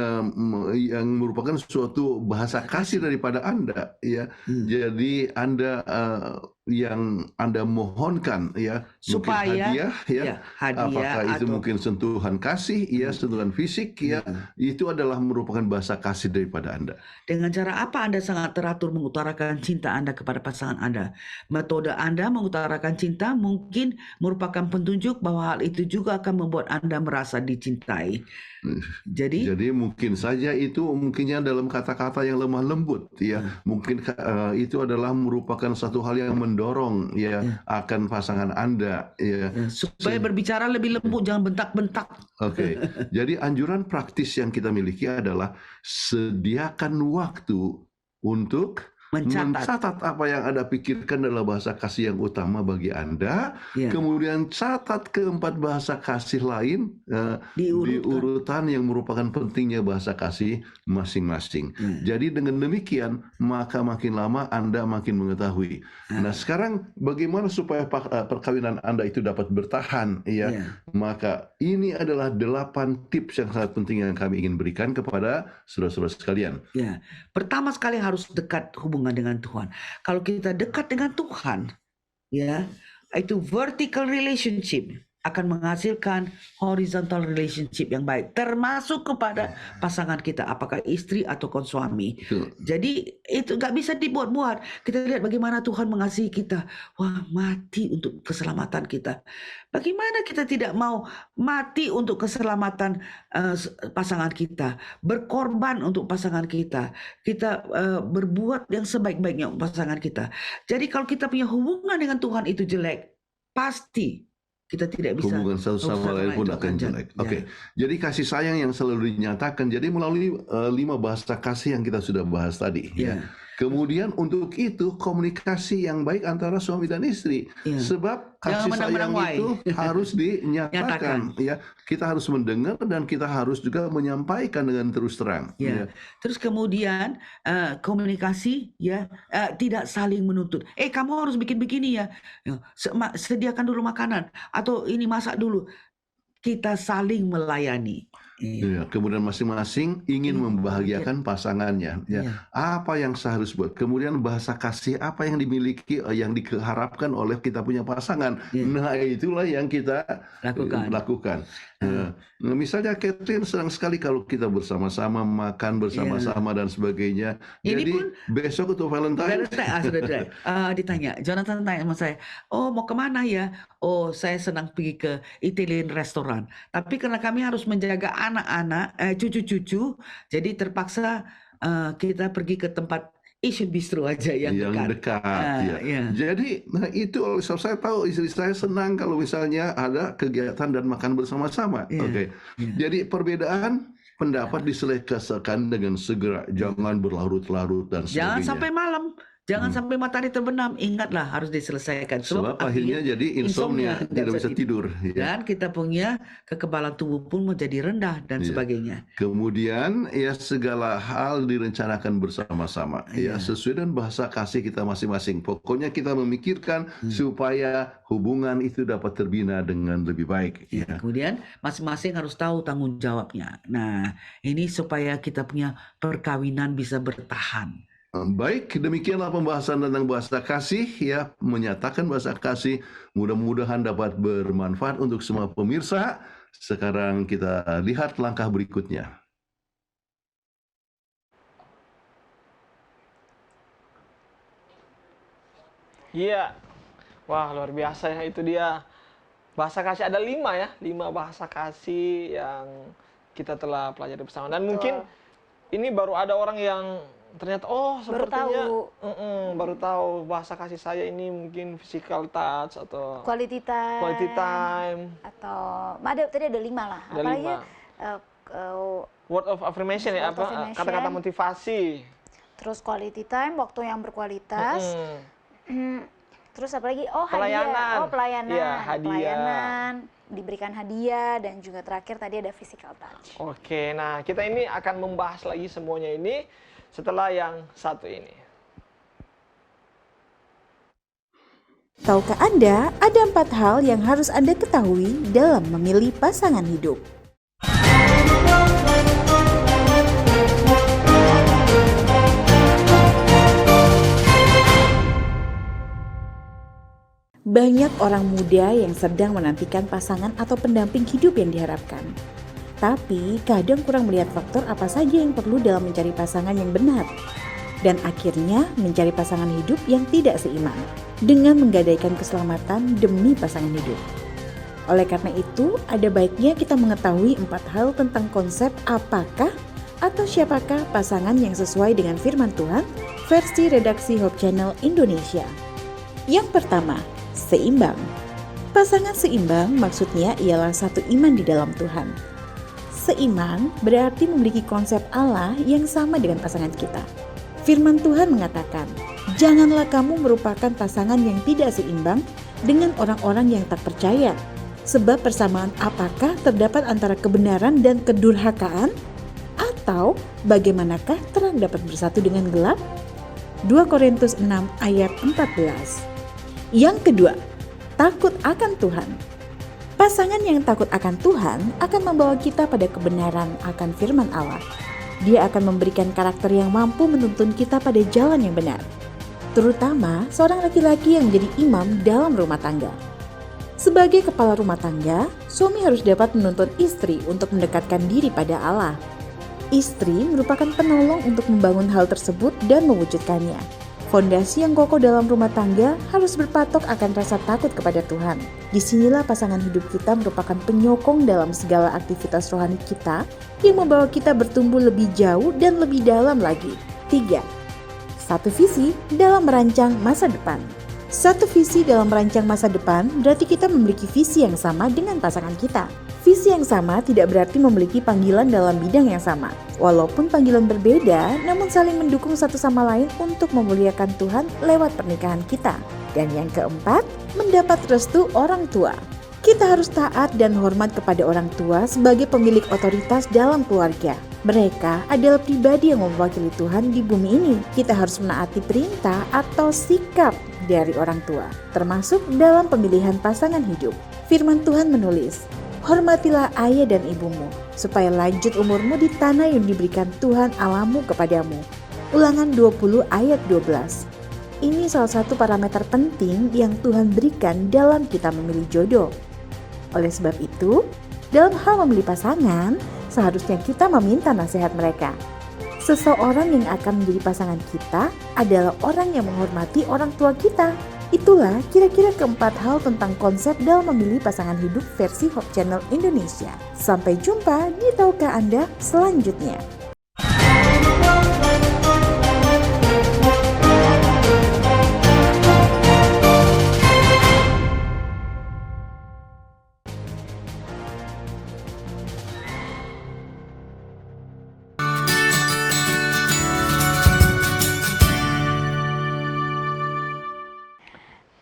merupakan suatu bahasa kasih daripada Anda, ya. Jadi Anda yang Anda mohonkan, ya, supaya hadiah, ya, apakah itu mungkin sentuhan kasih, ya, sentuhan fisik, ya, itu adalah merupakan bahasa kasih daripada Anda. Dengan cara apa Anda sangat teratur mengutarakan cinta Anda kepada pasangan Anda? Metode Anda mengutarakan cinta mungkin merupakan petunjuk bahwa hal itu juga akan membuat Anda merasa dicintai. Jadi mungkin saja itu mungkinnya dalam kata-kata yang lemah lembut, ya. Mungkin itu adalah merupakan satu hal yang mendorong, ya, akan pasangan Anda, ya. Supaya berbicara lebih lembut, jangan bentak-bentak. Oke. Jadi anjuran praktis yang kita miliki adalah sediakan waktu untuk mencatat apa yang Anda pikirkan adalah bahasa kasih yang utama bagi Anda. Kemudian catat keempat bahasa kasih lain di urutan yang merupakan pentingnya bahasa kasih masing-masing. Jadi dengan demikian maka makin lama Anda makin mengetahui. Nah sekarang bagaimana supaya perkawinan Anda itu dapat bertahan, ya? Maka ini adalah 8 tips yang sangat penting yang kami ingin berikan kepada saudara-saudara sekalian. Ya, pertama sekali harus dekat hubungan dengan Tuhan. Kalau kita dekat dengan Tuhan, ya, itu vertical relationship akan menghasilkan horizontal relationship yang baik, termasuk kepada pasangan kita, apakah istri ataupun suami. Jadi itu nggak bisa dibuat-buat. Kita lihat bagaimana Tuhan mengasihi kita. Wah, mati untuk keselamatan kita. Bagaimana kita tidak mau mati untuk keselamatan pasangan kita, berkorban untuk pasangan kita, kita berbuat yang sebaik-baiknya untuk pasangan kita. Jadi kalau kita punya hubungan dengan Tuhan itu jelek, pasti kita tidak bisa. Hubungan satu sama lain pun akan jelek. Oke. Jadi kasih sayang yang selalu dinyatakan. Jadi melalui 5 bahasa kasih yang kita sudah bahas tadi. Ya. Kemudian untuk itu komunikasi yang baik antara suami dan istri. Sebab kasih sayang itu harus dinyatakan. Ya. Kita harus mendengar dan kita harus juga menyampaikan dengan terus terang. Ya. Terus kemudian komunikasi tidak saling menuntut. Kamu harus bikin begini ya. Sediakan dulu makanan atau ini masak dulu. Kita saling melayani. Ya, kemudian masing-masing ingin membahagiakan pasangannya. Ya. Apa yang saya harus buat? Kemudian bahasa kasih apa yang dimiliki, yang diharapkan oleh kita punya pasangan. Nah, itulah yang kita lakukan. Nah, misalnya Catherine senang sekali kalau kita bersama-sama makan bersama-sama dan sebagainya. Jadi pun, besok untuk Valentine. Ditanya, Jonathan tanya sama saya, mau kemana ya? Saya senang pergi ke Italian restaurant. Tapi karena kami harus menjaga anak-anak, cucu-cucu, jadi terpaksa kita pergi ke tempat Asian Bistro aja yang dekat. Jadi, itu saya tahu istri saya senang kalau misalnya ada kegiatan dan makan bersama-sama. Jadi perbedaan pendapat diselesaikan dengan segera, jangan berlarut-larut dan sebagainya. Jangan sampai malam. Jangan sampai matahari terbenam, ingatlah harus diselesaikan. Sebab akhirnya jadi insomnia, tidak bisa tidur. Dan kita punya kekebalan tubuh pun menjadi rendah dan sebagainya. Kemudian segala hal direncanakan bersama-sama. Sesuai dengan bahasa kasih kita masing-masing. Pokoknya kita memikirkan supaya hubungan itu dapat terbina dengan lebih baik. Kemudian masing-masing harus tahu tanggung jawabnya. Nah, ini supaya kita punya perkawinan bisa bertahan. Baik, demikianlah pembahasan tentang bahasa kasih menyatakan bahasa kasih. Mudah-mudahan dapat bermanfaat untuk semua pemirsa. Sekarang kita lihat langkah berikutnya. Iya. Wah, luar biasa ya, itu dia. Bahasa kasih ada 5 ya, 5 bahasa kasih yang kita telah pelajari bersama. Dan mungkin ini baru ada orang yang ternyata sepertinya baru tahu bahasa kasih saya ini mungkin physical touch atau quality time atau tadi ada 5 lah. Apalagi word of affirmation kata-kata motivasi. Terus quality time, waktu yang berkualitas. Terus apalagi pelayanan. Pelayanan, diberikan hadiah, dan juga terakhir tadi ada physical touch. Oke, nah kita ini akan membahas lagi semuanya ini setelah yang satu ini. Tahukah Anda ada 4 hal yang harus Anda ketahui dalam memilih pasangan hidup? Banyak orang muda yang sedang menantikan pasangan atau pendamping hidup yang diharapkan. Tapi kadang kurang melihat faktor apa saja yang perlu dalam mencari pasangan yang benar. Dan akhirnya mencari pasangan hidup yang tidak seimbang dengan menggadaikan keselamatan demi pasangan hidup. Oleh karena itu, ada baiknya kita mengetahui 4 hal tentang konsep apakah atau siapakah pasangan yang sesuai dengan firman Tuhan versi redaksi Hope Channel Indonesia. Yang pertama, seimbang. Pasangan seimbang maksudnya ialah satu iman di dalam Tuhan. Seimbang berarti memiliki konsep Allah yang sama dengan pasangan kita. Firman Tuhan mengatakan, janganlah kamu merupakan pasangan yang tidak seimbang dengan orang-orang yang tak percaya. Sebab persamaan apakah terdapat antara kebenaran dan kedurhakaan? Atau bagaimanakah terang dapat bersatu dengan gelap? 2 Korintus 6 ayat 14. Yang kedua, takut akan Tuhan. Pasangan yang takut akan Tuhan akan membawa kita pada kebenaran akan firman Allah. Dia akan memberikan karakter yang mampu menuntun kita pada jalan yang benar. Terutama seorang laki-laki yang menjadi imam dalam rumah tangga. Sebagai kepala rumah tangga, suami harus dapat menuntun istri untuk mendekatkan diri pada Allah. Istri merupakan penolong untuk membangun hal tersebut dan mewujudkannya. Fondasi yang kokoh dalam rumah tangga harus berpatok akan rasa takut kepada Tuhan. Disinilah pasangan hidup kita merupakan penyokong dalam segala aktivitas rohani kita yang membawa kita bertumbuh lebih jauh dan lebih dalam lagi. 3. Satu visi dalam merancang masa depan. Satu visi dalam merancang masa depan berarti kita memiliki visi yang sama dengan pasangan kita. Visi yang sama tidak berarti memiliki panggilan dalam bidang yang sama. Walaupun panggilan berbeda, namun saling mendukung satu sama lain untuk memuliakan Tuhan lewat pernikahan kita. Dan yang keempat, mendapat restu orang tua. Kita harus taat dan hormat kepada orang tua sebagai pemilik otoritas dalam keluarga. Mereka adalah pribadi yang mewakili Tuhan di bumi ini. Kita harus menaati perintah atau sikap dari orang tua, termasuk dalam pemilihan pasangan hidup. Firman Tuhan menulis, "Hormatilah ayah dan ibumu, supaya lanjut umurmu di tanah yang diberikan Tuhan Allahmu kepadamu." Ulangan 20 ayat 12. Ini salah satu parameter penting yang Tuhan berikan dalam kita memilih jodoh. Oleh sebab itu, dalam hal memilih pasangan, seharusnya kita meminta nasihat mereka. Seseorang yang akan menjadi pasangan kita adalah orang yang menghormati orang tua kita. Itulah kira-kira keempat hal tentang konsep dalam memilih pasangan hidup versi Hope Channel Indonesia. Sampai jumpa di Tahukah Anda selanjutnya.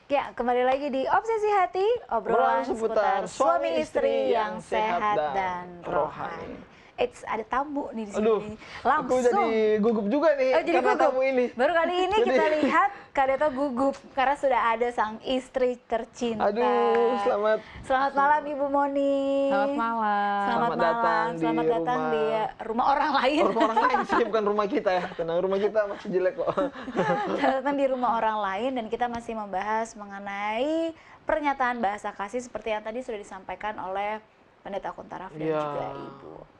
Ya, kembali lagi di Obsesi Hati, obrolan seputar suami istri yang sehat dan rohani. Ada tamu nih di sini. Aduh, aku jadi gugup juga nih jadi karena gugup. tamu ini. Baru kali ini kita lihat Kak Deto gugup karena sudah ada sang istri tercinta. Aduh, Selamat malam Ibu Moni. Selamat malam. Selamat malam. Selamat datang di rumah orang lain. Rumah orang lain sih, bukan rumah kita ya. Tenang, rumah kita masih jelek kok. Selamat datang di rumah orang lain dan kita masih membahas mengenai pernyataan bahasa kasih seperti yang tadi sudah disampaikan oleh Pendeta Kuntaraf dan juga Ibu.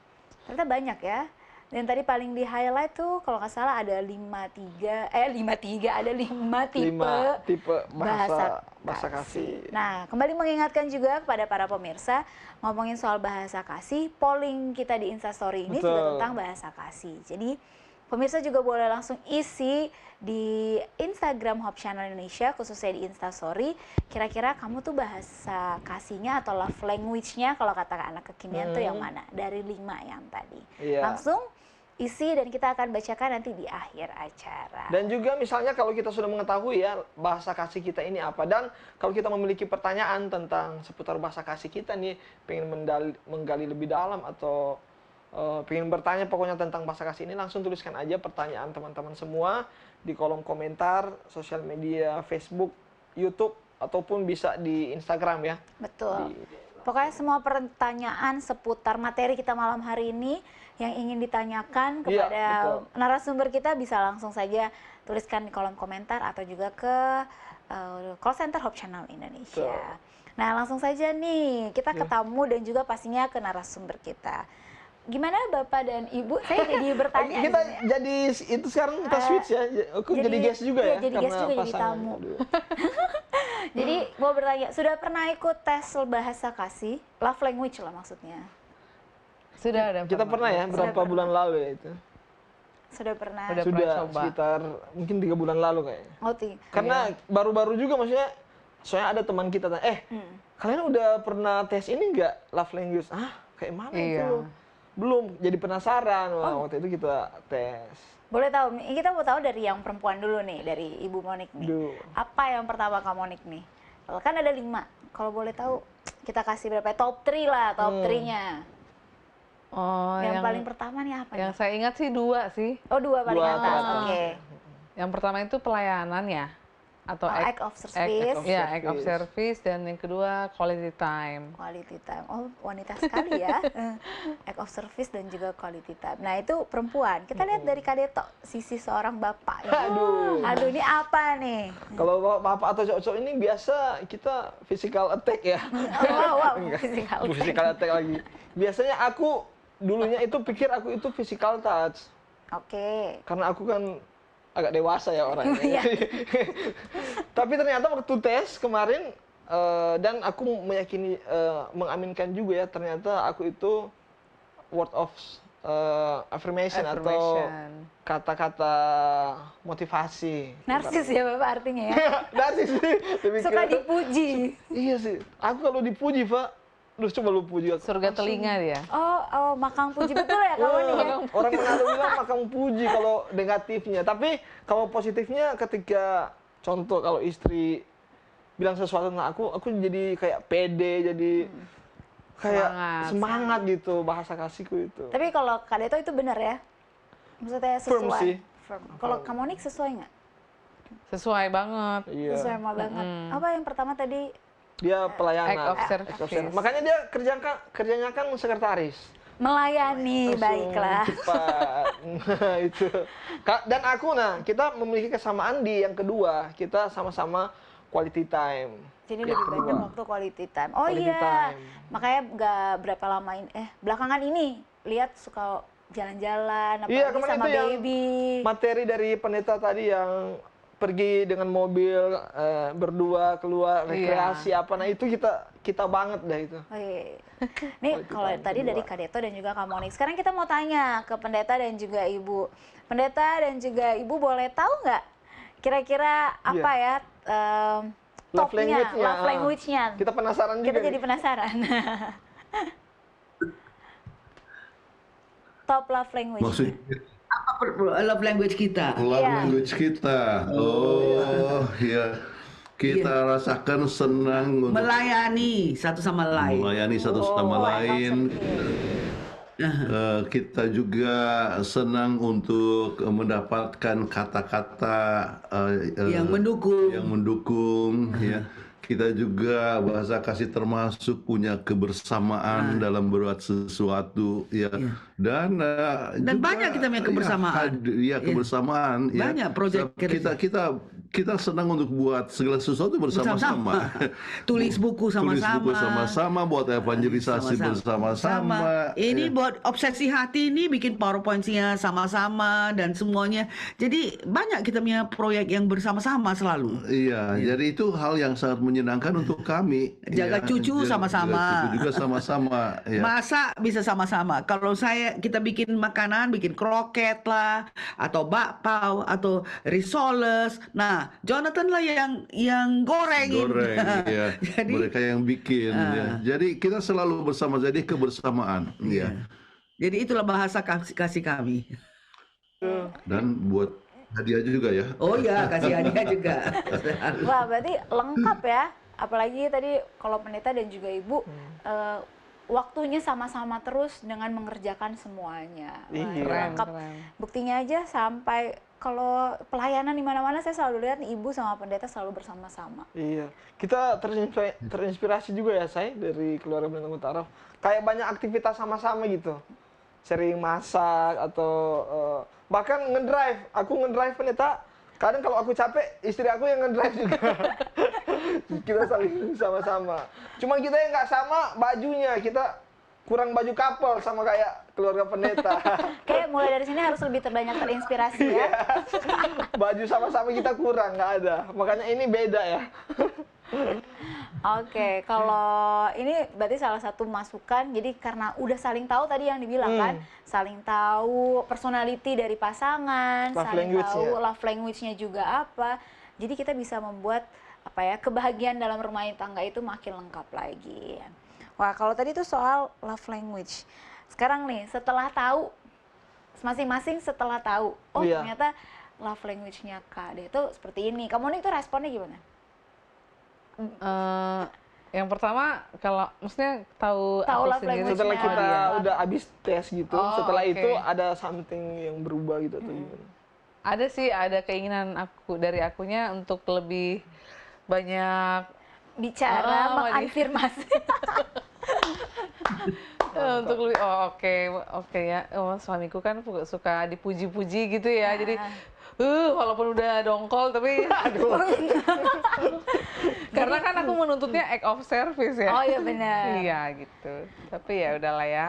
Ternyata banyak ya. Dan tadi paling di highlight tuh kalau nggak salah ada 5 tipe bahasa kasih. Nah, kembali mengingatkan juga kepada para pemirsa, ngomongin soal bahasa kasih, polling kita di Instastory ini juga tentang bahasa kasih. Jadi pemirsa juga boleh langsung isi di Instagram Hope Channel Indonesia, khususnya di Instastory, kira-kira kamu tuh bahasa kasihnya atau love language-nya kalau kata anak kekinian tuh yang mana? Dari 5 yang tadi. Langsung isi dan kita akan bacakan nanti di akhir acara. Dan juga misalnya kalau kita sudah mengetahui ya bahasa kasih kita ini apa, dan kalau kita memiliki pertanyaan tentang seputar bahasa kasih kita nih, pengen menggali lebih dalam atau pengen bertanya pokoknya tentang bahasa kasih ini, langsung tuliskan aja pertanyaan teman-teman semua di kolom komentar sosial media Facebook, YouTube, ataupun bisa di Instagram ya. Betul. Pokoknya semua pertanyaan seputar materi kita malam hari ini yang ingin ditanyakan kepada narasumber kita bisa langsung saja tuliskan di kolom komentar atau juga ke call center Hope Channel Indonesia. Nah, langsung saja nih kita ketemu dan juga pastinya ke narasumber kita. Gimana Bapak dan Ibu? Saya jadi bertanya. Kita jadi itu sekarang kita switch ya. Aku jadi guest juga ya. Jadi guest juga, jadi tamu. Jadi mau bertanya, sudah pernah ikut tes bahasa kasih? Love language lah maksudnya. Sudah kita pernah ya, berapa bulan lalu ya itu. Sudah pernah. Sudah sekitar mungkin 3 bulan lalu kayaknya. Karena baru-baru juga maksudnya, soalnya ada teman kita tanya, kalian udah pernah tes ini nggak love language? Kayak mana itu? Belum, jadi penasaran. Waktu itu kita tes. Boleh tahu, kita mau tahu dari yang perempuan dulu nih, dari Ibu Monik nih. Apa yang pertama Kak Monik nih? Kan ada 5, kalau boleh tahu kita kasih berapa? Top 3 lah, top 3-nya. Yang paling pertama nih apa? Yang saya ingat sih 2 sih. Oh 2 paling atas, oke. Yang pertama itu pelayanan ya. Atau act of service. Act of service, dan yang kedua quality time. Quality time. Oh, wanita sekali ya. Act of service dan juga quality time. Nah, itu perempuan. Kita lihat dari Kak Deto, sisi seorang bapak. Aduh, ini apa nih? Kalau bapak atau cowok ini biasa kita physical attack ya. Wow, physical attack lagi. Biasanya aku dulunya itu pikir aku itu physical touch. Oke. Karena aku kan agak dewasa ya orangnya. Tapi ternyata waktu tes kemarin dan aku meyakini, mengaminkan juga ya, ternyata aku itu word of affirmation atau kata-kata motivasi. Narsis ya Bapak artinya ya. Narsis sih. lebih Suka ke- dipuji. Iya sih. Aku kalau dipuji, Pak, lu coba lu puji aku. Surga langsung. telinga dia. Oh, makang puji betul ya kamu nih ya. Orang Manado bilang makang puji kalau negatifnya. Tapi kalau positifnya ketika contoh kalau istri bilang sesuatu tentang aku jadi kayak pede, jadi kayak semangat gitu bahasa kasihku itu. Tapi kalau Kak Deto itu benar ya? Maksudnya sesuai. Firm sih. Firm. Kalau Kamonik sesuai nggak? Sesuai banget. Iya. Sesuai banget. Apa yang pertama tadi? Dia pelayanan. Act of service. Act of service. Makanya dia kerjanya kan sekretaris. Melayani, Langsung baiklah. cepat. Nah, itu. Dan aku, kita memiliki kesamaan di yang kedua. Kita sama-sama quality time. Jadi lebih banyak waktu quality time. Oh Quality iya, time. makanya nggak berapa lama ini, belakangan ini lihat suka jalan-jalan, apalagi Iya, kemarin sama itu yang baby. materi dari pendeta tadi yang pergi dengan mobil berdua keluar rekreasi apa, nah itu kita banget dah itu. Oh, iya. Nih kalau tadi dari Kak Deto dan juga Kak Monik, sekarang kita mau tanya ke pendeta dan juga ibu. Pendeta dan juga ibu boleh tahu nggak kira-kira apa ya Love topnya, language-nya, love language-nya? Kita penasaran juga. Kita jadi nih. penasaran. Top love language. Maksudnya Apa love language kita? love Iya. language kita. Oh, ya. Kita rasakan senang untuk Melayani satu sama lain. melayani satu sama lain. Kita juga senang untuk mendapatkan kata-kata Yang mendukung. yang mendukung, ya. Kita juga bahasa kasih termasuk punya kebersamaan dalam berbuat sesuatu, ya. Dan juga, banyak kita punya kebersamaan. Ya, kebersamaan. Ya. Banyak proyek Kita senang untuk buat segala sesuatu bersama-sama. Tulis buku Tulis sama-sama. buku sama-sama, buat evangelisasi bersama-sama. Ini buat obsesi hati ini bikin PowerPoint-nya sama-sama dan semuanya. Jadi banyak kita punya proyek yang bersama-sama selalu. Iya, jadi itu hal yang sangat menyenangkan untuk kami. Jaga cucu sama-sama. Jaga cucu juga sama-sama. Ya. Masak bisa sama-sama. Kalau kita bikin makanan, bikin kroket lah, atau bakpao, atau risoles. Nah, Jonathan lah yang gorengin. Goreng, ya. Jadi, Mereka yang bikin. Ya. Jadi kita selalu bersama, jadi kebersamaan. Ya. jadi itulah bahasa kasih kami. Dan buat hadiah juga ya. Oh ya, kasih hadiah juga. Wah, berarti lengkap ya. Apalagi tadi kalau pendeta dan juga ibu waktunya sama-sama terus dengan mengerjakan semuanya. Wah, Iya. lengkap. Buktinya aja sampai kalau pelayanan di mana-mana saya selalu lihat nih, ibu sama pendeta selalu bersama-sama. Iya, kita terinspirasi juga ya saya dari keluarga Bentang Utara. Kayak banyak aktivitas sama-sama gitu, sering masak atau bahkan ngedrive. Aku ngedrive pendeta. Kadang kalau aku capek, istri aku yang ngedrive juga. Kita saling sama-sama. Cuma kita yang nggak sama bajunya, kita kurang baju couple sama kayak keluarga pendeta. Kayak mulai dari sini harus lebih terbanyak terinspirasi ya. Baju sama-sama kita kurang, nggak ada. Makanya ini beda ya. Oke, kalau ini berarti salah satu masukan. Jadi karena udah saling tahu tadi yang dibilang kan, saling tahu personality dari pasangan, Love saling language-nya. tahu love language-nya juga apa. Jadi kita bisa membuat apa ya, kebahagiaan dalam rumah tangga itu makin lengkap lagi. Wah, kalau tadi itu soal love language. Sekarang nih, setelah tahu masing-masing setelah tahu, oh Iya. ternyata love language-nya Kak De itu seperti ini. Kamu nih itu responnya gimana? Yang pertama kalau maksudnya tahu Tahu aku love sendiri language-nya. Setelah kita dia. udah habis tes gitu, Oh, setelah oke. itu ada something yang berubah gitu atau gimana? ada sih, ada keinginan dari akunya untuk lebih banyak Bicara, mengafirmasi. untuk lebih oke ya. Suamiku kan suka dipuji-puji gitu ya. Jadi walaupun udah dongkol tapi karena kan aku menuntutnya act of service ya. Oh iya benar. Iya gitu. Tapi ya udahlah ya.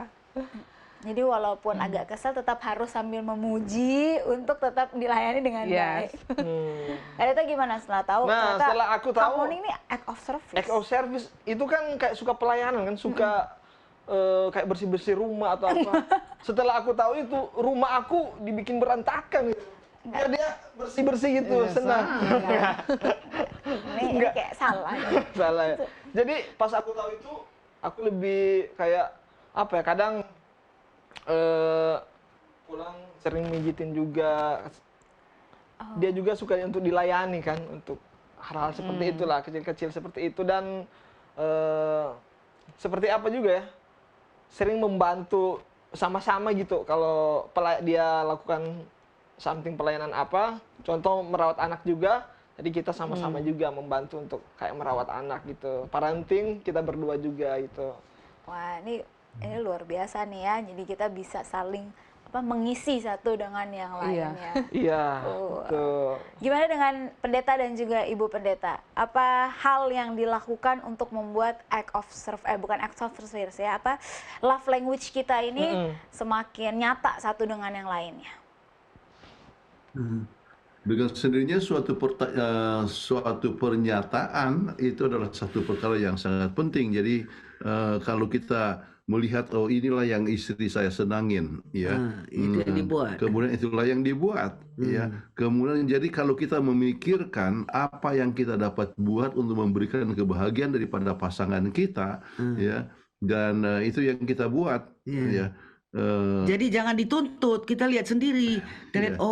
Jadi walaupun agak kesel tetap harus sambil memuji untuk tetap dilayani dengan baik. Yes. Ada itu gimana setelah tahu? Nah, ternyata setelah aku tahu, kamu ini act of service. Act of service itu kan kayak suka pelayanan kan, suka kayak bersih-bersih rumah atau apa. Setelah aku tahu itu rumah aku dibikin berantakan gitu. Ya dia bersih-bersih gitu, senang. Ini kayak salah. Salah ya. Jadi pas aku tahu itu, aku lebih kayak apa ya? Kadang pulang sering mijitin juga. Dia juga suka untuk dilayani kan, untuk hal-hal seperti itulah, kecil-kecil seperti itu. Dan seperti apa juga ya, sering membantu sama-sama gitu. Kalau dia lakukan something pelayanan apa, contoh merawat anak juga, jadi kita sama-sama juga membantu untuk kayak merawat anak gitu. Parenting kita berdua juga gitu. Wah, ini luar biasa nih ya. Jadi kita bisa saling mengisi satu dengan yang lain ya. Iya. Betul. Gimana dengan pendeta dan juga ibu pendeta? Apa hal yang dilakukan untuk membuat bukan act of service ya, love language kita ini semakin nyata satu dengan yang lainnya? Dengan sendirinya suatu pernyataan itu adalah satu perkara yang sangat penting. Jadi kalau kita melihat, oh inilah yang istri saya senangin, ya, itu yang dibuat. kemudian itulah yang dibuat, ya. Kemudian jadi kalau kita memikirkan apa yang kita dapat buat untuk memberikan kebahagiaan daripada pasangan kita, ya, dan itu yang kita buat, ya. Jadi jangan dituntut, kita lihat sendiri. Kita lihat,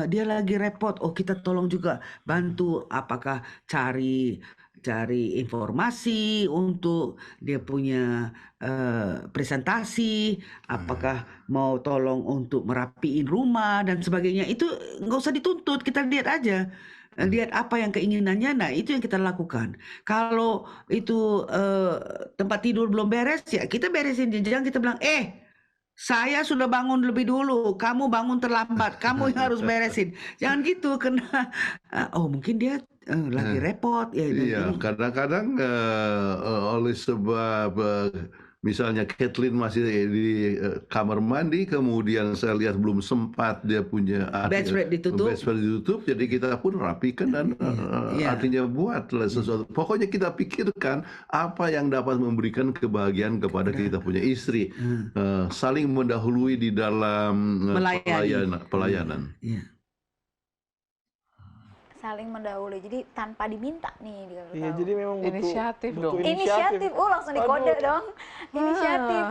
dia lagi repot, kita tolong juga bantu, apakah cari informasi untuk dia punya presentasi, apakah mau tolong untuk merapiin rumah dan sebagainya. Itu nggak usah dituntut, kita lihat aja. Lihat apa yang keinginannya, nah itu yang kita lakukan. Kalau itu tempat tidur belum beres, ya kita beresin. Jangan kita bilang, saya sudah bangun lebih dulu, kamu bangun terlambat, kamu yang harus beresin. Jangan gitu, karena mungkin dia lagi repot. Iya, kadang-kadang oleh sebab misalnya Kathleen masih di kamar mandi, kemudian saya lihat belum sempat dia punya bedspread ditutup, jadi kita pun rapikan dan artinya buatlah sesuatu. Pokoknya kita pikirkan apa yang dapat memberikan kebahagiaan kepada kita punya istri, saling mendahului di dalam pelayanan. Saling mendahului, jadi tanpa diminta nih dia Iya, jadi memang butuh inisiatif dong. Inisiatif, langsung dikode dong. Inisiatif.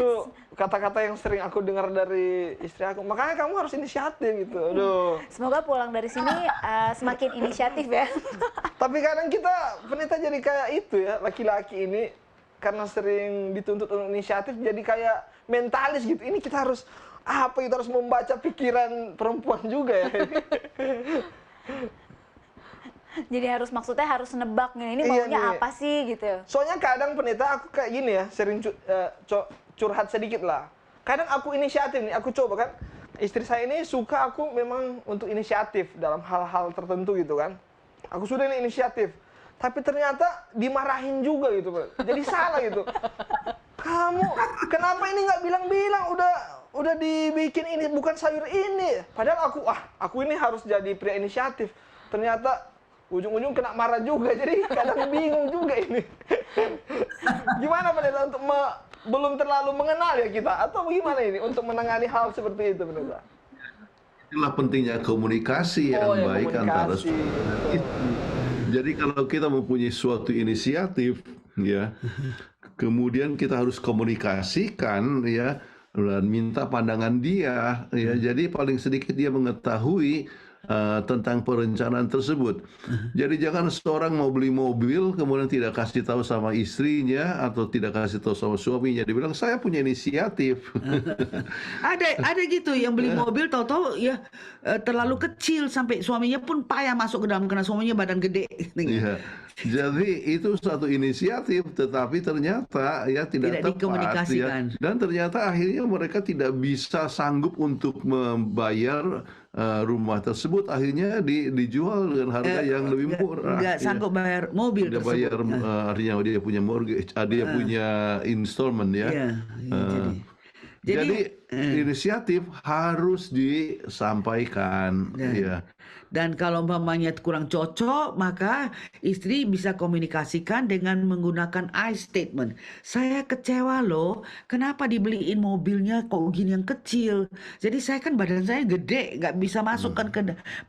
Tuh kata-kata yang sering aku dengar dari istri aku. Makanya kamu harus inisiatif gitu. Aduh. Semoga pulang dari sini semakin inisiatif ya. Tapi kadang kita pendeta jadi kayak itu ya, laki-laki ini karena sering dituntut untuk inisiatif jadi kayak mentalis gitu. Ini kita harus kita harus membaca pikiran perempuan juga ya. Jadi maksudnya harus nebak nih, ini maunya apa sih gitu. Soalnya kadang pendeta aku kayak gini ya, sering curhat sedikit lah. Kadang aku inisiatif nih, aku coba kan. Istri saya ini suka aku memang untuk inisiatif dalam hal-hal tertentu gitu kan. Aku sudah ini inisiatif. Tapi ternyata dimarahin juga gitu. Jadi salah gitu. Kamu kenapa ini nggak bilang-bilang, udah dibikin ini, bukan sayur ini. Padahal aku ini harus jadi pria inisiatif. Ternyata ujung-ujung kena marah juga. Jadi kadang bingung juga ini. Gimana pendeta untuk belum terlalu mengenal ya kita, atau bagaimana ini untuk menangani hal seperti itu pendeta? Itulah pentingnya komunikasi yang baik antara suami. Jadi kalau kita mempunyai suatu inisiatif, ya, kemudian kita harus komunikasikan, ya, dan minta pandangan dia, ya. Jadi paling sedikit dia mengetahui tentang perencanaan tersebut. Jadi jangan seorang mau beli mobil kemudian tidak kasih tahu sama istrinya atau tidak kasih tahu sama suaminya. Dia bilang saya punya inisiatif. Ada gitu yang beli mobil tahu-tahu ya terlalu kecil sampai suaminya pun payah masuk ke dalam karena suaminya badan gede. Iya. Jadi itu satu inisiatif, tetapi ternyata ya tidak tepat, dikomunikasikan. Ya. Dan ternyata akhirnya mereka tidak bisa sanggup untuk membayar rumah tersebut. Akhirnya dijual dengan harga yang lebih murah. Nggak sanggup bayar mobil dia tersebut. Bayar, artinya dia punya mortgage, dia punya installment ya. Iya, Jadi inisiatif harus disampaikan, ya. Dan kalau umpamanya kurang cocok, maka istri bisa komunikasikan dengan menggunakan I statement. Saya kecewa loh, kenapa dibeliin mobilnya kok gini yang kecil. Jadi saya kan badan saya gede, nggak bisa masuk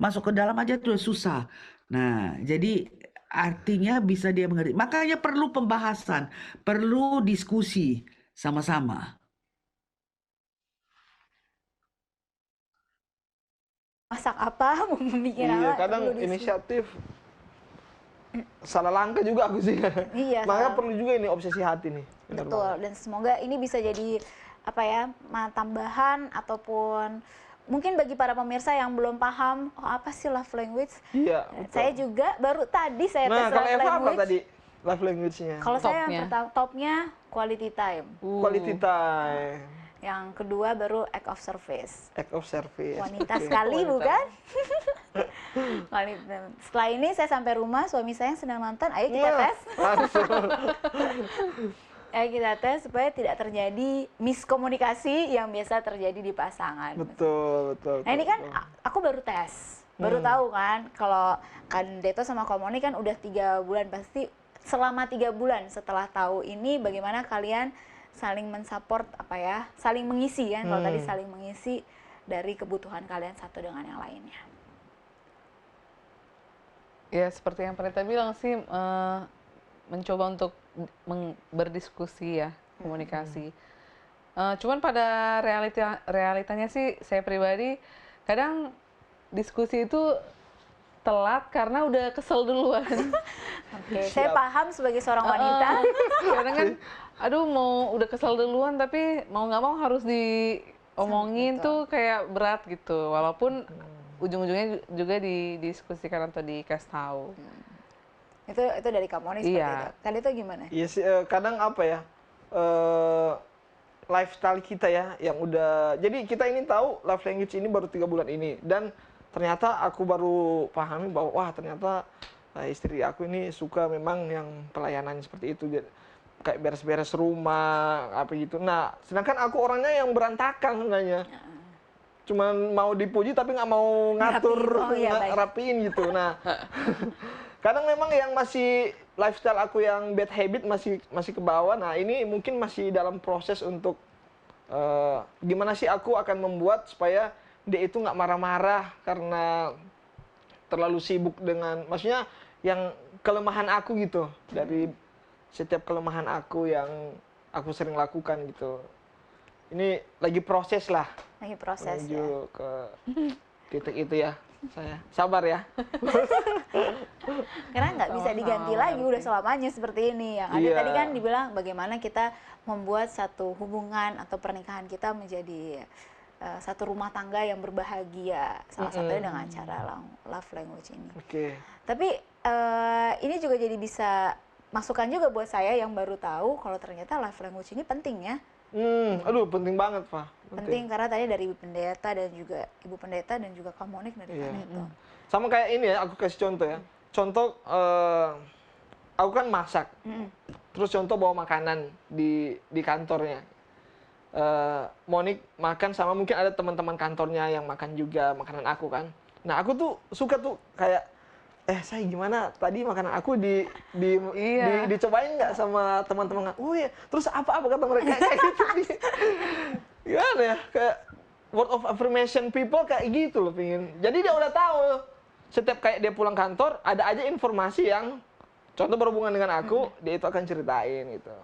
ke dalam aja tuh susah. Nah, jadi artinya bisa dia mengerti. Makanya perlu pembahasan, perlu diskusi sama-sama. Masak apa, mau bikin Iya, apa, kadang perlu diskusi. inisiatif salah langkah juga aku sih. Iya, Makanya salah. perlu juga ini obsesi hati nih. Benar Betul, banget. dan semoga ini bisa jadi apa ya, tambahan ataupun mungkin bagi para pemirsa yang belum paham, oh apa sih love language? Iya, betul. Saya juga baru tadi saya Nah, tes kalau love Eva apa language. tadi love language-nya? Kalau saya yang Topnya. pertama topnya quality time, Quality time, yang kedua baru act of service. act of service. Wanita Oke. sekali Wanita. bukan? Wanita. Setelah ini saya sampai rumah, suami saya yang sedang nonton, ayo kita Nah, tes. langsung. Ayo kita tes supaya tidak terjadi miskomunikasi yang biasa terjadi di pasangan. Betul, betul. Nah ini kan betul. aku baru tes, baru tahu kan kalau Kak Deto sama Kak Moni kan udah 3 bulan, pasti selama 3 bulan setelah tahu ini bagaimana kalian saling mensupport apa ya, saling mengisi kan, kalau tadi saling mengisi dari kebutuhan kalian satu dengan yang lainnya. Ya seperti yang Prita bilang sih, mencoba untuk berdiskusi ya, komunikasi. Cuman pada realitanya sih saya pribadi kadang diskusi itu telat karena udah kesel duluan. Oke, saya paham sebagai seorang wanita. Kadang kan, aduh mau udah kesel duluan tapi mau nggak mau harus diomongin tuh kayak berat gitu. Walaupun ujung-ujungnya juga didiskusikan atau dikasih tahu. Itu dari Kak Moni seperti Iya. itu. Kali itu gimana? Iya sih, kadang apa ya, lifestyle kita ya, yang udah, jadi kita ini tahu love language ini baru 3 bulan ini, dan ternyata aku baru pahami bahwa, wah ternyata istri aku ini suka memang yang pelayanannya seperti itu, kayak beres-beres rumah, apa gitu. Nah, sedangkan aku orangnya yang berantakan sebenarnya. Cuman mau dipuji tapi nggak mau ngatur, Rapiin. Oh, iya, baik. rapiin gitu. Nah, kadang memang yang masih lifestyle aku yang bad habit masih ke bawah. Nah, ini mungkin masih dalam proses untuk gimana sih aku akan membuat supaya dia itu nggak marah-marah karena terlalu sibuk dengan, maksudnya yang kelemahan aku gitu, dari setiap kelemahan aku yang aku sering lakukan gitu. Ini lagi proses lah. Lagi proses ya. Menuju ke titik itu ya. Saya sabar ya. Karena nggak bisa Sama-sama diganti lagi, mengerti. udah selamanya seperti ini. Yang ada Iya. tadi kan dibilang bagaimana kita membuat satu hubungan atau pernikahan kita menjadi satu rumah tangga yang berbahagia. Salah satunya dengan cara love language ini. Oke. Tapi ini juga jadi bisa masukan juga buat saya yang baru tahu kalau ternyata love language ini penting ya. Aduh penting banget, Pak. Penting karena tadi dari Ibu Pendeta dan juga Ibu Pendeta dan juga Kak Monik dari Iya. sana itu. Sama kayak ini ya, aku kasih contoh ya. Contoh, aku kan masak. Terus contoh bawa makanan di kantornya. Monik makan sama mungkin ada teman-teman kantornya yang makan juga makanan aku kan. Nah aku tuh suka tuh kayak, saya gimana tadi makanan aku Iya. dicobain nggak sama teman-teman? Oh iya, terus apa kata mereka kayak gitu. Gimana ya, kayak word of affirmation people kayak gitu loh pingin. Jadi dia udah tahu, setiap kayak dia pulang kantor ada aja informasi yang contoh berhubungan dengan aku, dia itu akan ceritain gitu.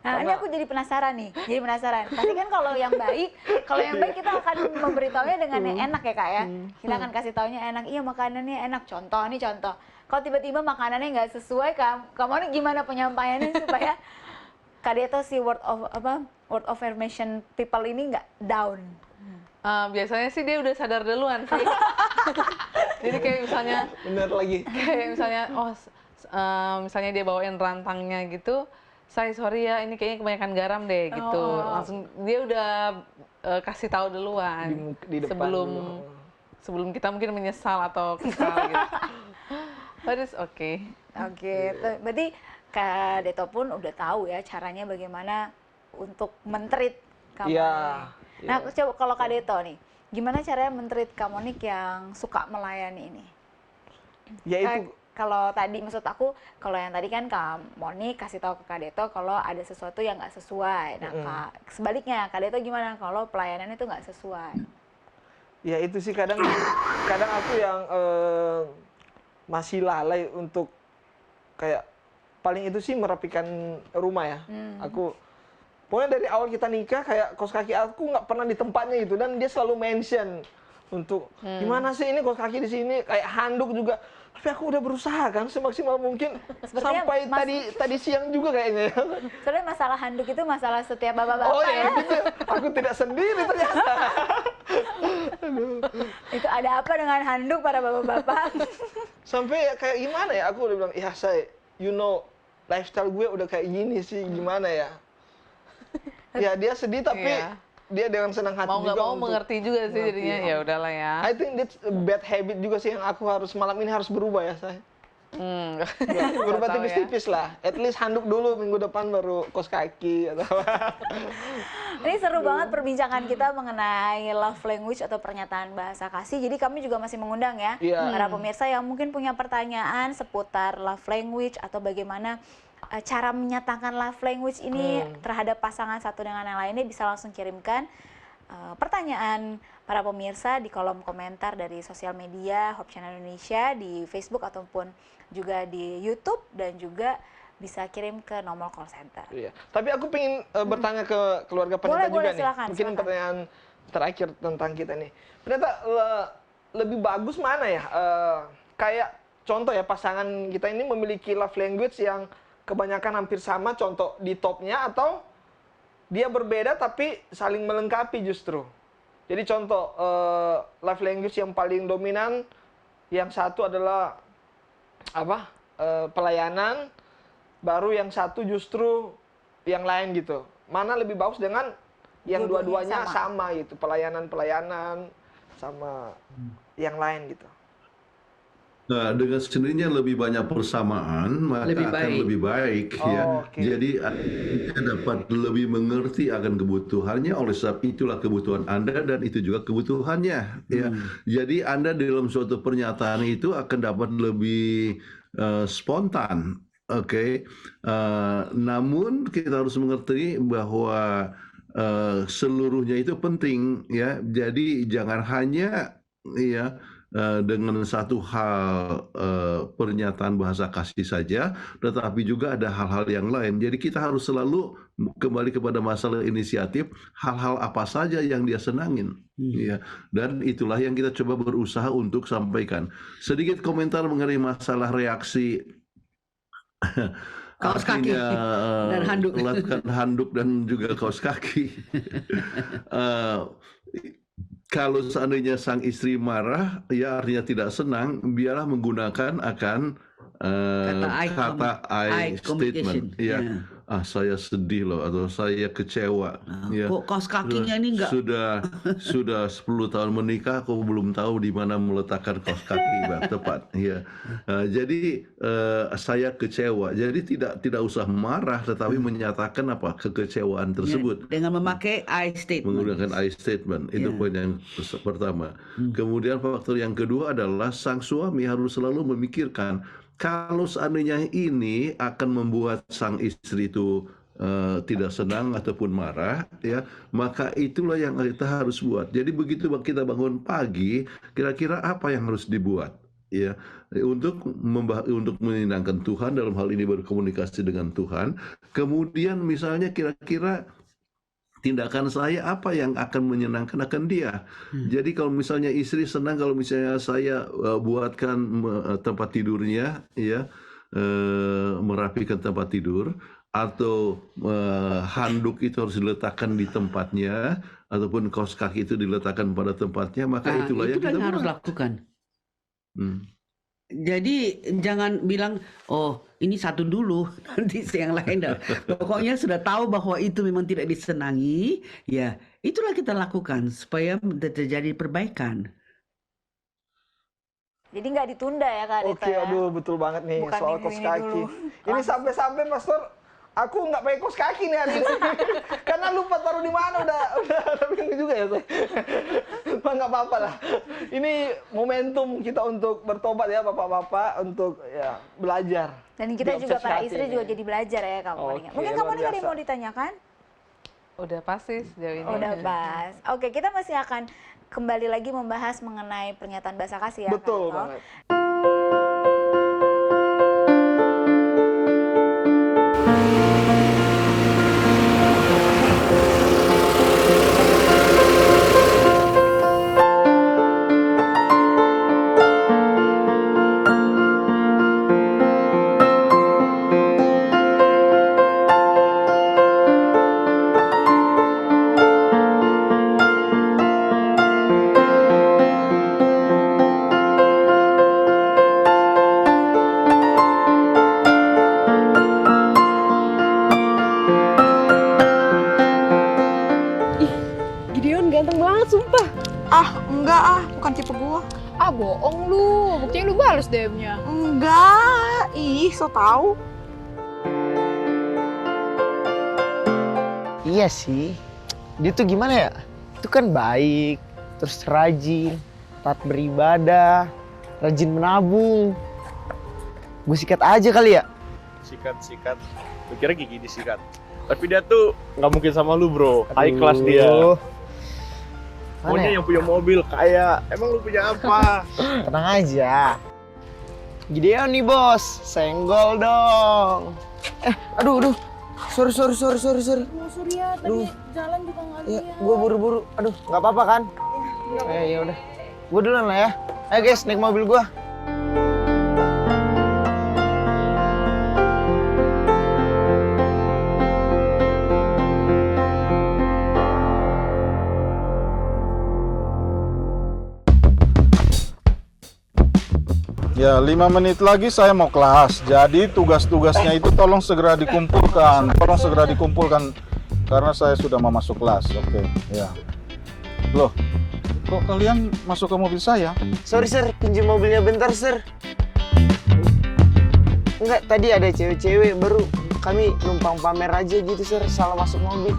Nah, ini Karena- aku jadi penasaran nih. Pasti kan kalau yang baik kita akan memberitahunya dengan yang enak ya Kak ya. Kita akan kasih taunya enak. Iya makanannya enak. Contoh. Kalau tiba-tiba makanannya nggak sesuai, kamu nih gimana penyampaiannya supaya Kak Deto si word of affirmation people ini nggak down. Biasanya sih dia udah sadar duluan sih. Jadi kayak misalnya, Bener lagi. misalnya dia bawain rantangnya gitu, sorry ya, ini kayaknya kebanyakan garam deh gitu. Langsung dia udah kasih tahu duluan Di depan sebelum kita mungkin menyesal atau kesal gitu. But it's okay. Oke, berarti Kak Deto pun udah tahu ya caranya bagaimana untuk men-treat kamu. Iya. Nah, coba kalau Kak Deto nih, gimana caranya men-treat Kak Monik yang suka melayani ini? Ya itu Kalau tadi, maksud aku, kalau yang tadi kan Kak Monik kasih tahu ke Kak Deto kalau ada sesuatu yang nggak sesuai. Nah, sebaliknya Kak Deto gimana kalau pelayanan itu nggak sesuai? ya itu sih kadang aku yang masih lalai untuk kayak paling itu sih merapikan rumah ya. Aku pokoknya dari awal kita nikah kayak kaos kaki aku nggak pernah di tempatnya gitu, dan dia selalu mention untuk gimana sih ini kaos kaki di sini, kayak handuk juga. Tapi aku udah berusaha kan semaksimal mungkin. Sepertinya sampai tadi siang juga kayaknya. Sebenarnya masalah handuk itu masalah setiap bapak-bapak Oh ya. ya, gitu. Aku tidak sendiri ternyata. Itu ada apa dengan handuk para bapak-bapak? Sampai kayak gimana ya, aku udah bilang, ya saya, lifestyle gue udah kayak gini sih, gimana ya. Ya dia sedih tapi dia dengan senang hati Mau nggak juga mau untuk mengerti juga sih jadinya, ya udahlah ya. I think that's a bad habit juga sih yang aku harus malam ini harus berubah ya saya. Ya, berubah Nggak tahu ya. tipis-tipis lah. At least handuk dulu, minggu depan baru kaos kaki atau apa. Ini seru banget perbincangan kita mengenai love language atau pernyataan bahasa kasih. Jadi kami juga masih mengundang ya para pemirsa yang mungkin punya pertanyaan seputar love language atau bagaimana cara menyatakan love language ini terhadap pasangan satu dengan yang lainnya, bisa langsung kirimkan pertanyaan para pemirsa di kolom komentar dari sosial media Hope Channel Indonesia di Facebook ataupun juga di YouTube, dan juga bisa kirim ke nomor call center. Iya. Tapi aku pengen bertanya ke keluarga pendeta juga Boleh, nih. silakan, Mungkin silakan. pertanyaan terakhir tentang kita nih. Pendeta, lebih bagus mana ya? Kayak contoh ya, pasangan kita ini memiliki love language yang kebanyakan hampir sama, contoh di topnya, atau dia berbeda tapi saling melengkapi justru. Jadi contoh love language yang paling dominan, yang satu adalah pelayanan, baru yang satu justru yang lain gitu. Mana lebih bagus dengan yang dua-duanya sama gitu, pelayanan sama yang lain gitu. Nah, dengan sendirinya lebih banyak persamaan, maka akan lebih baik ya. Jadi Anda dapat lebih mengerti akan kebutuhannya, oleh sebab itulah kebutuhan Anda dan itu juga kebutuhannya ya. Jadi Anda dalam suatu pernyataan itu akan dapat lebih spontan. Oke. Namun kita harus mengerti bahwa seluruhnya itu penting ya. Jadi jangan hanya ya dengan satu hal pernyataan bahasa kasih saja, tetapi juga ada hal-hal yang lain. Jadi kita harus selalu kembali kepada masalah inisiatif, hal-hal apa saja yang dia senangin. Ya. Dan itulah yang kita coba berusaha untuk sampaikan. Sedikit komentar mengenai masalah reaksi kaos kaki dan handuk. Lakukan handuk dan juga kaos kaki. Kalau seandainya sang istri marah, ya artinya tidak senang, biarlah menggunakan akan kata I statement. Ya, saya sedih loh, atau saya kecewa. Ya. Kok kaos kakinya ini enggak? Sudah 10 tahun menikah, aku belum tahu di mana meletakkan kaos kaki tepat. Ya. Jadi saya kecewa. Jadi tidak usah marah, tetapi menyatakan kekecewaan tersebut. Dengan memakai I statement. Menggunakan I statement. Itu poin yang pertama. Kemudian faktor yang kedua adalah sang suami harus selalu memikirkan, kalau seandainya ini akan membuat sang istri itu tidak senang ataupun marah, ya, maka itulah yang kita harus buat. Jadi begitu kita bangun pagi, kira-kira apa yang harus dibuat, ya, untuk menyenangkan Tuhan, dalam hal ini berkomunikasi dengan Tuhan. Kemudian misalnya kira-kira tindakan saya apa yang akan menyenangkan akan dia. Jadi kalau misalnya istri senang kalau misalnya saya buatkan tempat tidurnya, ya, merapikan tempat tidur, atau handuk itu harus diletakkan di tempatnya, ataupun kaos kaki itu diletakkan pada tempatnya, maka itulah yang kita harus lakukan. Jadi jangan bilang, oh ini satu dulu, nanti yang lain dah. Pokoknya sudah tahu bahwa itu memang tidak disenangi, ya itulah kita lakukan supaya terjadi perbaikan. Jadi nggak ditunda ya Kak Dita. Oke, aduh betul banget nih Bukan soal minggu kaos ini kaki. dulu. Ini sampai-sampai Pastor aku nggak pakai kaos kaki nih hari ini. Karena lupa taruh di mana, udah bingung juga ya saya. Nggak apa-apa lah. Ini momentum kita untuk bertobat ya Bapak-Bapak, untuk ya belajar. Dan kita Di juga obsesi para hati istri ini. juga jadi belajar ya kamu. Oke, Mungkin luar kamu nih ada yang biasa. mau ditanyakan? Udah pasti sejauh ini. Udah pas. Oke, kita masih akan kembali lagi membahas mengenai pernyataan bahasa kasih ya. Kak Betul Dito. banget. Gideon ganteng banget sumpah. Ah, enggak ah, bukan tipe gua. Ah bohong lu, buktinya lu balas DM-nya. Enggak, ih so tau. Iya sih, dia tuh gimana ya? Itu kan baik, terus rajin, taat beribadah, rajin menabung. Gue sikat aja kali ya? Sikat. Lu kira Gigi disikat. Tapi dia tuh nggak mungkin sama lu bro, high class dia. Mana Pokoknya ya? yang punya mobil kaya. Emang lu punya apa? Tenang aja. Gideon nih bos, senggol dong. Aduh. Sorry. Oh sorry ya, Aduh. jalan juga nggak Ya, gue buru-buru. Aduh, nggak apa-apa kan? Ya udah. Gue duluan lah ya. Ayo guys, naik mobil gue. Ya, 5 menit lagi saya mau kelas. Jadi tugas-tugasnya itu tolong segera dikumpulkan. Karena saya sudah mau masuk kelas. Oke, ya. Loh, kok kalian masuk ke mobil saya? Sorry sir, pinjam mobilnya bentar sir. Enggak, tadi ada cewek-cewek baru kami numpang pamer aja gitu sir, salah masuk mobil.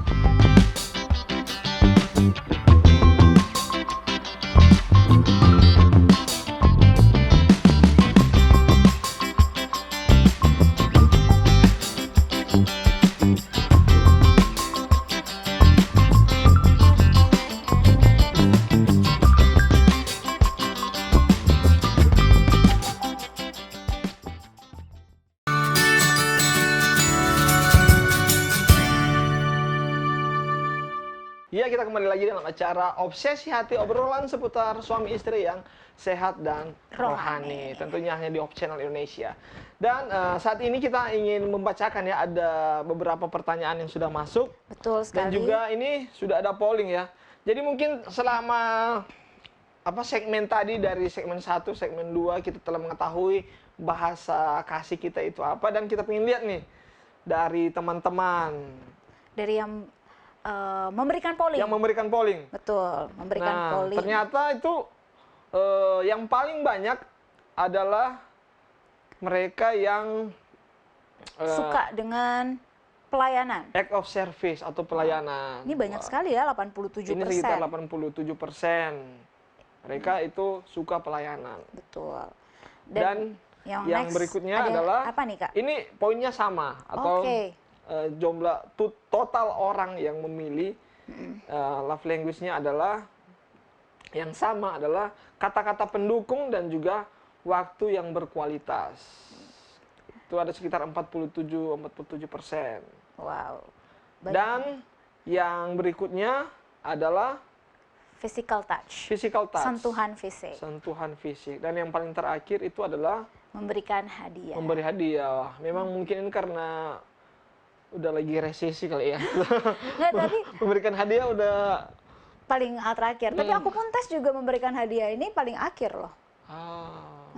Ya, kita kembali lagi dalam acara Obsesi Hati, obrolan seputar suami istri yang sehat dan rohani. Tentunya hanya di Op Channel Indonesia. Dan saat ini kita ingin membacakan ya, ada beberapa pertanyaan yang sudah masuk. Betul sekali. Dan juga ini sudah ada polling ya. Jadi mungkin selama segmen tadi, dari segmen 1, segmen 2 kita telah mengetahui bahasa kasih kita itu apa, dan kita ingin lihat nih dari teman-teman Dari yang memberikan polling. yang memberikan polling. Betul, memberikan polling. Ternyata itu yang paling banyak adalah mereka yang suka dengan pelayanan. act of service atau pelayanan. Ini banyak sekali ya, 87%. Ini sekitar 87%. Mereka itu suka pelayanan. Betul. Dan yang yang next berikutnya ada adalah apa nih, Kak? ini poinnya sama atau Oke. jumlah total orang yang memilih love language-nya adalah yang sama, adalah kata-kata pendukung dan juga waktu yang berkualitas. Itu ada sekitar 47%. Wow. Banyak. Dan yang berikutnya adalah Physical touch. physical touch. Sentuhan fisik. Sentuhan fisik. Dan yang paling terakhir itu adalah Memberikan hadiah. memberi hadiah. Wah, memang mungkin ini karena udah lagi resesi kali ya. Nggak, tapi Memberikan hadiah udah paling terakhir. Tapi aku pun tes juga memberikan hadiah ini paling akhir loh.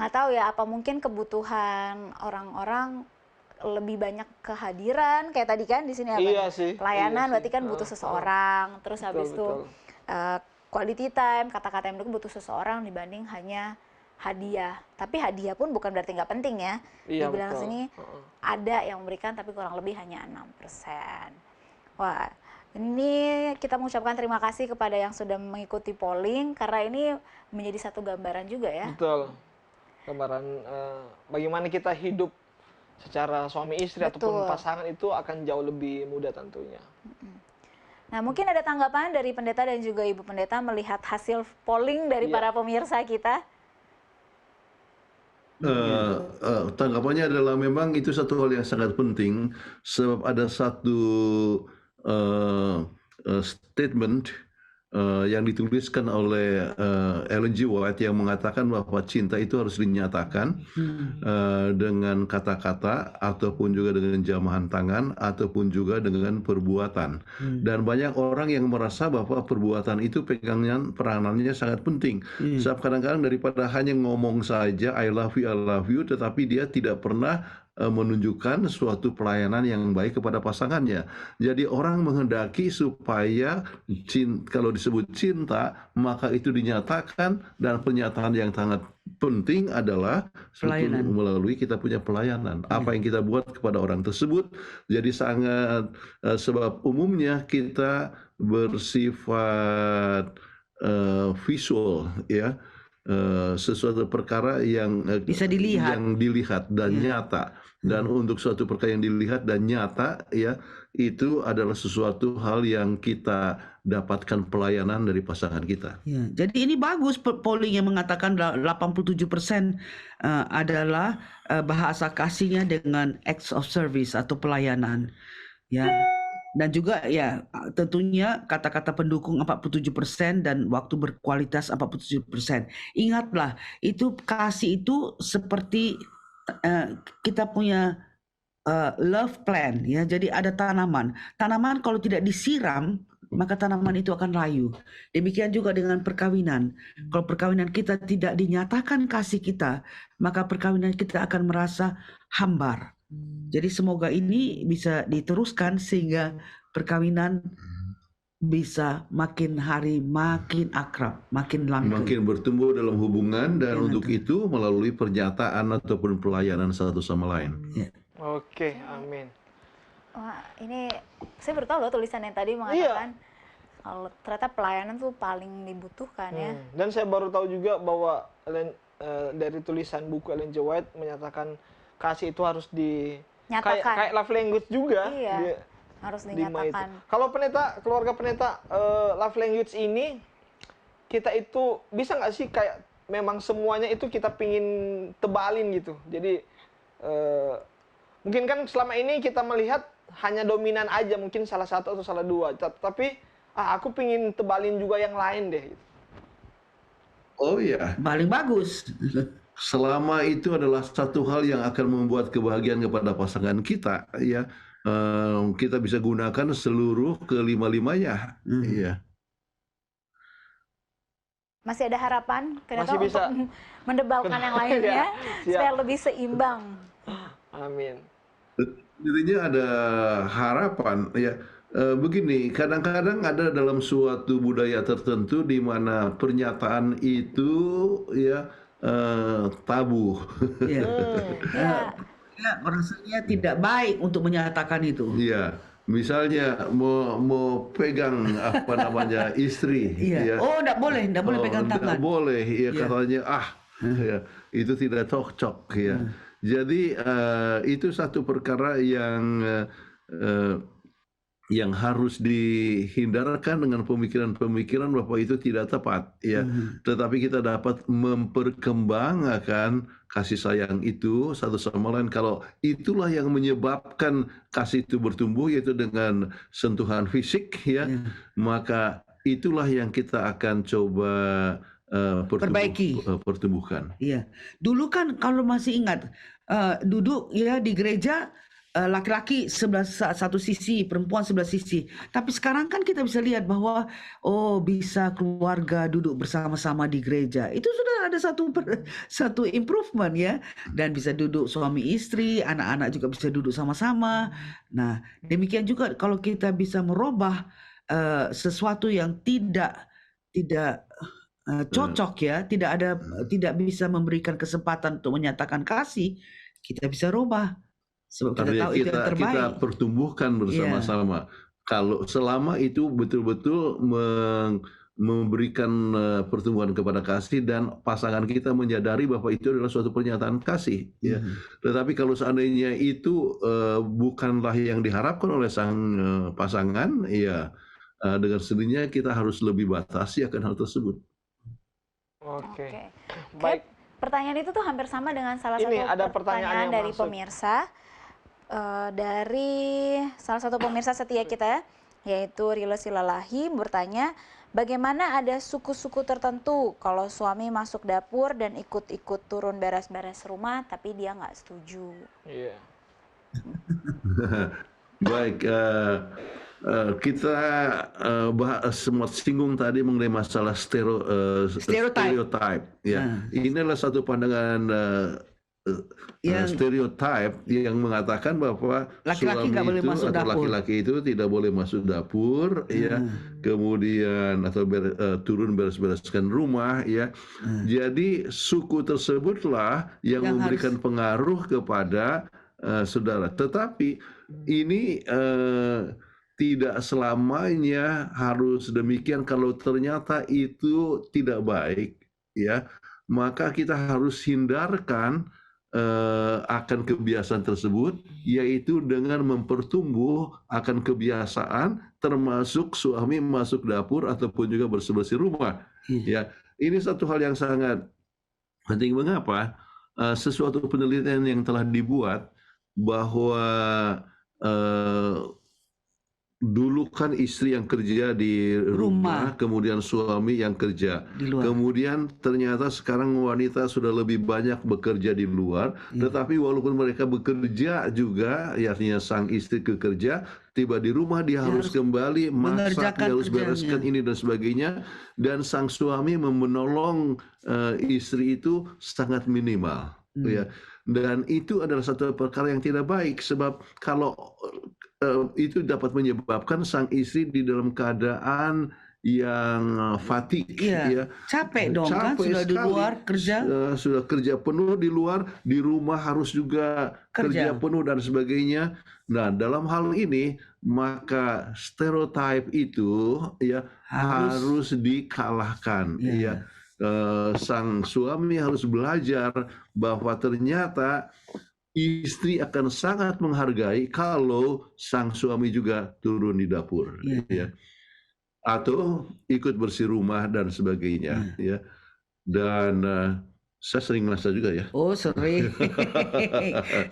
Nggak tahu ya, apa mungkin kebutuhan orang-orang lebih banyak kehadiran kayak tadi kan di sini apa? Iya sih, Pelayanan iya berarti sih. kan butuh seseorang. Terus habis itu betul. quality time, kata-kata yang butuh seseorang dibanding hanya hadiah. Tapi hadiah pun bukan berarti nggak penting ya. Iya, Dibilang betul. sini ada yang memberikan tapi kurang lebih hanya 6%. Wah, ini kita mengucapkan terima kasih kepada yang sudah mengikuti polling karena ini menjadi satu gambaran juga ya. Betul. Gambaran bagaimana kita hidup secara suami istri ataupun pasangan itu akan jauh lebih mudah tentunya. Nah, mungkin ada tanggapan dari pendeta dan juga Ibu Pendeta melihat hasil polling dari para pemirsa kita? Tanggapannya adalah memang itu satu hal yang sangat penting sebab ada satu statement yang dituliskan oleh Ellen G. White yang mengatakan bahwa cinta itu harus dinyatakan dengan kata-kata ataupun juga dengan jamahan tangan ataupun juga dengan perbuatan. Dan banyak orang yang merasa bahwa perbuatan itu peranannya sangat penting. Sebab kadang-kadang daripada hanya ngomong saja I love you, tetapi dia tidak pernah menunjukkan suatu pelayanan yang baik kepada pasangannya. Jadi orang menghendaki supaya kalau disebut cinta, maka itu dinyatakan, dan pernyataan yang sangat penting adalah melalui kita punya pelayanan. Apa yang kita buat kepada orang tersebut. Jadi sangat sebab umumnya kita bersifat visual ya. Sesuatu perkara yang bisa dilihat dan nyata. Dan untuk suatu perkara yang dilihat dan nyata ya, itu adalah sesuatu hal yang kita dapatkan pelayanan dari pasangan kita. Ya, jadi ini bagus polling yang mengatakan 87% adalah bahasa kasihnya dengan acts of service atau pelayanan. Ya. Dan juga ya tentunya kata-kata pendukung 47% dan waktu berkualitas 47%. Ingatlah, itu kasih itu seperti kita punya love plan ya. Jadi ada tanaman. Tanaman kalau tidak disiram maka tanaman itu akan layu. Demikian juga dengan perkawinan. Kalau perkawinan kita tidak dinyatakan kasih kita, maka perkawinan kita akan merasa hambar. Jadi semoga ini bisa diteruskan sehingga perkawinan bisa makin hari makin akrab, makin langgeng. Makin bertumbuh dalam hubungan dan untuk itu melalui pernyataan ataupun pelayanan satu sama lain. Ya. Oke, amin. Wah, ini saya baru tahu loh tulisan yang tadi mengatakan kalau ternyata pelayanan tuh paling dibutuhkan ya. Dan saya baru tahu juga bahwa dari tulisan buku Ellen G. White menyatakan kasih itu harus nyatakan. Kayak love language juga. Iya. Harus dinyatakan. Kalau keluarga pendeta love language ini kita itu bisa nggak sih kayak memang semuanya itu kita pingin tebalin gitu. Jadi mungkin kan selama ini kita melihat hanya dominan aja, mungkin salah satu atau salah dua. Tapi aku pingin tebalin juga yang lain deh. Gitu. Oh iya. Paling bagus. Selama itu adalah satu hal yang akan membuat kebahagiaan kepada pasangan kita, ya kita bisa gunakan seluruh kelima-limanya. Iya. Masih ada harapan Masih bisa untuk mendebalkan yang lainnya supaya lebih seimbang. Amin. Intinya ada harapan ya. Begini, kadang-kadang ada dalam suatu budaya tertentu di mana pernyataan itu ya tabu. Ya, rasanya tidak baik untuk menyatakan itu. Iya, misalnya mau pegang apa namanya istri. Iya. Ya. Oh, tidak boleh pegang tangan. Tidak boleh, ya katanya ya, itu tidak cocok ya. Jadi itu satu perkara yang harus dihindarkan dengan pemikiran-pemikiran bahwa itu tidak tepat ya. Tetapi kita dapat memperkembangkan kasih sayang itu satu sama lain. Kalau itulah yang menyebabkan kasih itu bertumbuh, yaitu dengan sentuhan fisik ya, maka itulah yang kita akan coba pertumbuhkan. Iya. Dulu kan kalau masih ingat duduk ya di gereja, laki-laki satu sisi, perempuan sebelah sisi. Tapi sekarang kan kita bisa lihat bahwa bisa keluarga duduk bersama-sama di gereja. Itu sudah ada satu improvement ya. Dan bisa duduk suami istri, anak-anak juga bisa duduk sama-sama. Nah, demikian juga kalau kita bisa merubah sesuatu yang tidak cocok ya, tidak bisa memberikan kesempatan untuk menyatakan kasih, kita bisa rubah. Sebab kita Artinya tahu itu yang terbaik. kita pertumbuhkan bersama-sama. Kalau selama itu betul-betul memberikan pertumbuhan kepada kasih dan pasangan kita menyadari bahwa itu adalah suatu pernyataan kasih. Ya. Tetapi kalau seandainya itu bukanlah yang diharapkan oleh sang pasangan, ya dengan sendirinya kita harus lebih batasi akan hal tersebut. Oke. Baik. Pertanyaan itu tuh hampir sama dengan salah Ini satu ada pertanyaan yang dari masuk. pemirsa. Dari salah satu pemirsa setia kita, yaitu Rilo Silalahi, bertanya, bagaimana ada suku-suku tertentu kalau suami masuk dapur dan ikut-ikut turun beres-beres rumah, tapi dia nggak setuju? Iya. Baik, kita sempat singgung tadi mengenai masalah stereotype. Ya, ini adalah satu pandangan stereotype yang mengatakan bahwa laki-laki nggak boleh masuk dapur. Laki-laki itu tidak boleh masuk dapur, ya. Kemudian atau turun beres-bereskan rumah, ya. Jadi suku tersebutlah yang memberikan pengaruh kepada saudara. Tetapi ini tidak selamanya harus demikian. Kalau ternyata itu tidak baik, ya, maka kita harus hindarkan akan kebiasaan tersebut, yaitu dengan mempertumbuh akan kebiasaan, termasuk suami masuk dapur ataupun juga bersih-bersih rumah. Ya, ini satu hal yang sangat penting. Mengapa? Sesuatu penelitian yang telah dibuat bahwa dulu kan istri yang kerja di rumah, kemudian suami yang kerja di luar. Kemudian ternyata sekarang wanita sudah lebih banyak bekerja di luar, tetapi walaupun mereka bekerja juga, ya, artinya sang istri bekerja, tiba di rumah dia harus kembali masak, dia harus bereskan ini dan sebagainya, dan sang suami menolong istri itu sangat minimal, ya. Dan itu adalah satu perkara yang tidak baik, sebab kalau itu dapat menyebabkan sang istri di dalam keadaan yang fatigue, ya. Capek dong, kan sudah di luar kerja, sudah kerja penuh di luar, di rumah harus juga kerja penuh dan sebagainya. Nah, dalam hal ini maka stereotype itu, ya, harus dikalahkan, ya. Sang suami harus belajar bahwa ternyata istri akan sangat menghargai kalau sang suami juga turun di dapur, ya, atau ikut bersih rumah dan sebagainya, ya. Dan saya sering masak juga, ya. Oh, sering.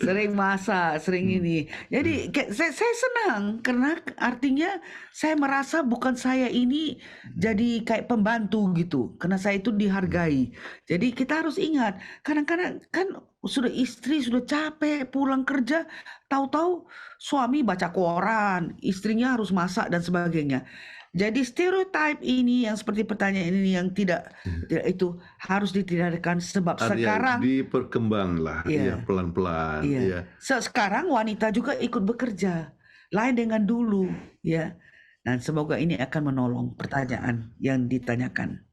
Sering masak, sering ini. Jadi saya senang karena artinya saya merasa bukan saya ini jadi kayak pembantu gitu. Karena saya itu dihargai. Jadi kita harus ingat, kadang-kadang kan sudah istri sudah capek pulang kerja, tahu-tahu suami baca koran, istrinya harus masak dan sebagainya. Jadi stereotype ini yang seperti pertanyaan ini yang tidak itu harus ditinggalkan, sebab sekarang diperkembanglah, ya, pelan-pelan, ya. Sekarang wanita juga ikut bekerja, lain dengan dulu, ya. Dan semoga ini akan menolong pertanyaan yang ditanyakan.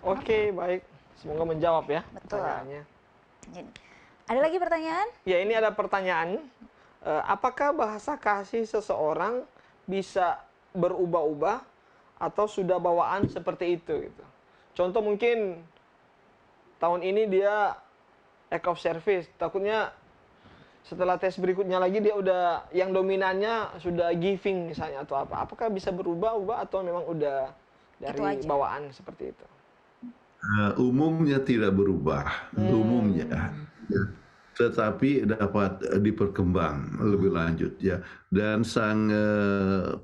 Oke, baik. Semoga menjawab, ya. Betul. Pertanyaannya. Ada lagi pertanyaan? Ya, ini ada pertanyaan. Apakah bahasa kasih seseorang bisa berubah-ubah atau sudah bawaan seperti itu, gitu? Contoh mungkin tahun ini dia act of service, takutnya setelah tes berikutnya lagi dia udah yang dominannya sudah giving misalnya atau apa. Apakah bisa berubah-ubah atau memang udah dari bawaan seperti itu? Umumnya tidak berubah, umumnya. Tetapi dapat diperkembang lebih lanjut, ya. Dan sang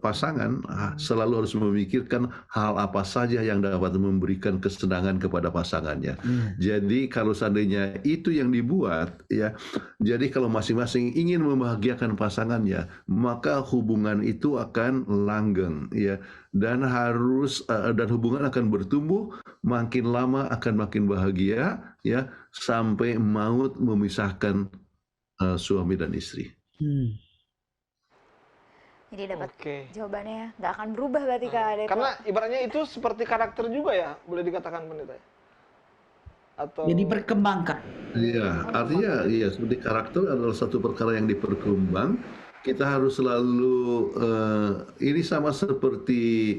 pasangan selalu harus memikirkan hal apa saja yang dapat memberikan kesenangan kepada pasangannya. Jadi kalau seandainya itu yang dibuat, ya, jadi kalau masing-masing ingin membahagiakan pasangannya, maka hubungan itu akan langgeng, ya. Dan hubungan akan bertumbuh, makin lama akan makin bahagia, ya, sampai maut memisahkan suami dan istri. Jadi dapat Oke. jawabannya nggak akan berubah berarti Kak Deko. Karena ibaratnya itu seperti karakter juga ya, boleh dikatakan pendeta ya? Atau Jadi berkembangkan. Iya, artinya iya seperti karakter adalah satu perkara yang diperkembang. Kita harus selalu ini sama seperti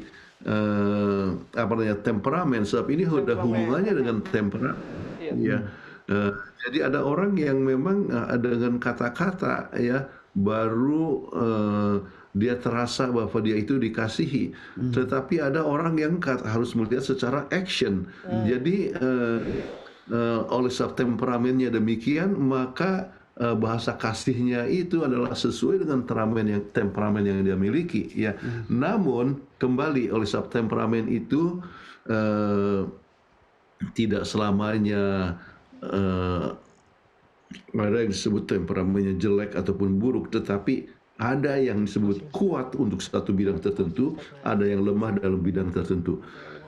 apa namanya temperamen. Sebab ini ada hubungannya dengan temperamen. Iya. Ya. Jadi ada orang yang memang dengan kata-kata ya baru dia terasa bahwa dia itu dikasihi. Tetapi ada orang yang harus melihat secara action. Jadi oleh sebab temperamennya demikian, maka bahasa kasihnya itu adalah sesuai dengan temperamen yang dia miliki. Ya. Namun kembali oleh sebab temperamen itu tidak selamanya ada yang disebut temperamennya jelek ataupun buruk, tetapi ada yang disebut kuat untuk satu bidang tertentu, ada yang lemah dalam bidang tertentu.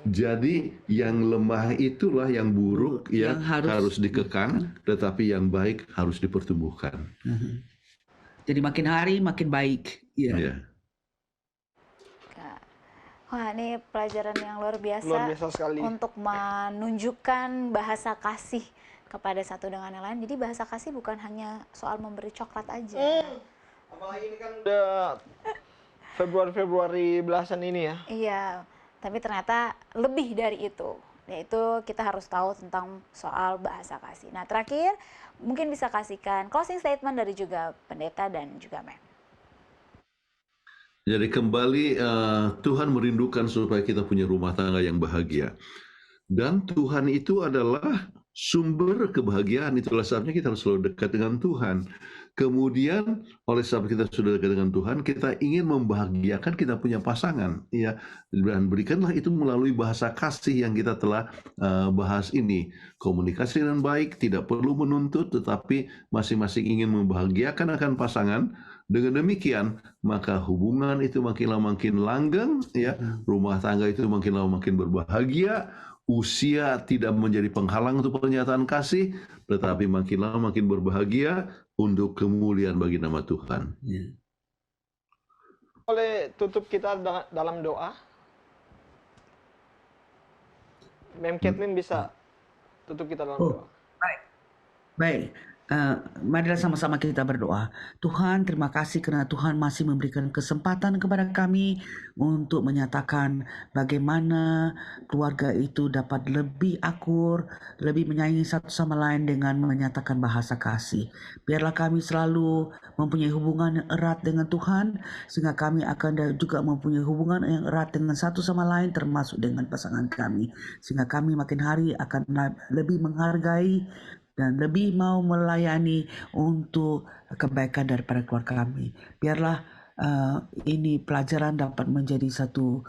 Jadi yang lemah itulah yang buruk yang harus dikekang, tetapi yang baik harus dipertumbuhkan. Jadi makin hari makin baik. Ya. Wah, ini pelajaran yang luar biasa, Luar biasa sekali. untuk menunjukkan bahasa kasih kepada satu dengan yang lain. Jadi bahasa kasih bukan hanya soal memberi coklat aja. Apalagi ini kan udah Februari belasan ini ya. Iya, tapi ternyata lebih dari itu. Yaitu kita harus tahu tentang soal bahasa kasih. Nah, terakhir mungkin bisa kasihkan closing statement dari juga pendeta dan juga Mem. Jadi kembali Tuhan merindukan supaya kita punya rumah tangga yang bahagia. Dan Tuhan itu adalah sumber kebahagiaan. Itulah sebabnya kita harus selalu dekat dengan Tuhan. Kemudian oleh sebab kita sudah dekat dengan Tuhan, kita ingin membahagiakan kita punya pasangan, ya. Dan berikanlah itu melalui bahasa kasih yang kita telah bahas ini. Komunikasi dengan baik, tidak perlu menuntut, tetapi masing-masing ingin membahagiakan akan pasangan. Dengan demikian, maka hubungan itu makin lama makin langgeng, ya. Rumah tangga itu makin lama makin berbahagia. Usia tidak menjadi penghalang untuk pernyataan kasih, tetapi makin lama makin berbahagia untuk kemuliaan bagi nama Tuhan. Boleh tutup kita dalam doa? Mem Kathleen bisa tutup kita dalam doa. Baik. Marilah sama-sama kita berdoa. Tuhan, terima kasih karena Tuhan masih memberikan kesempatan kepada kami untuk menyatakan bagaimana keluarga itu dapat lebih akur, lebih menyayangi satu sama lain dengan menyatakan bahasa kasih. Biarlah kami selalu mempunyai hubungan yang erat dengan Tuhan, sehingga kami akan juga mempunyai hubungan yang erat dengan satu sama lain, termasuk dengan pasangan kami. Sehingga kami makin hari akan lebih menghargai dan lebih mau melayani untuk kebaikan daripada keluarga kami. Biarlah ini pelajaran dapat menjadi satu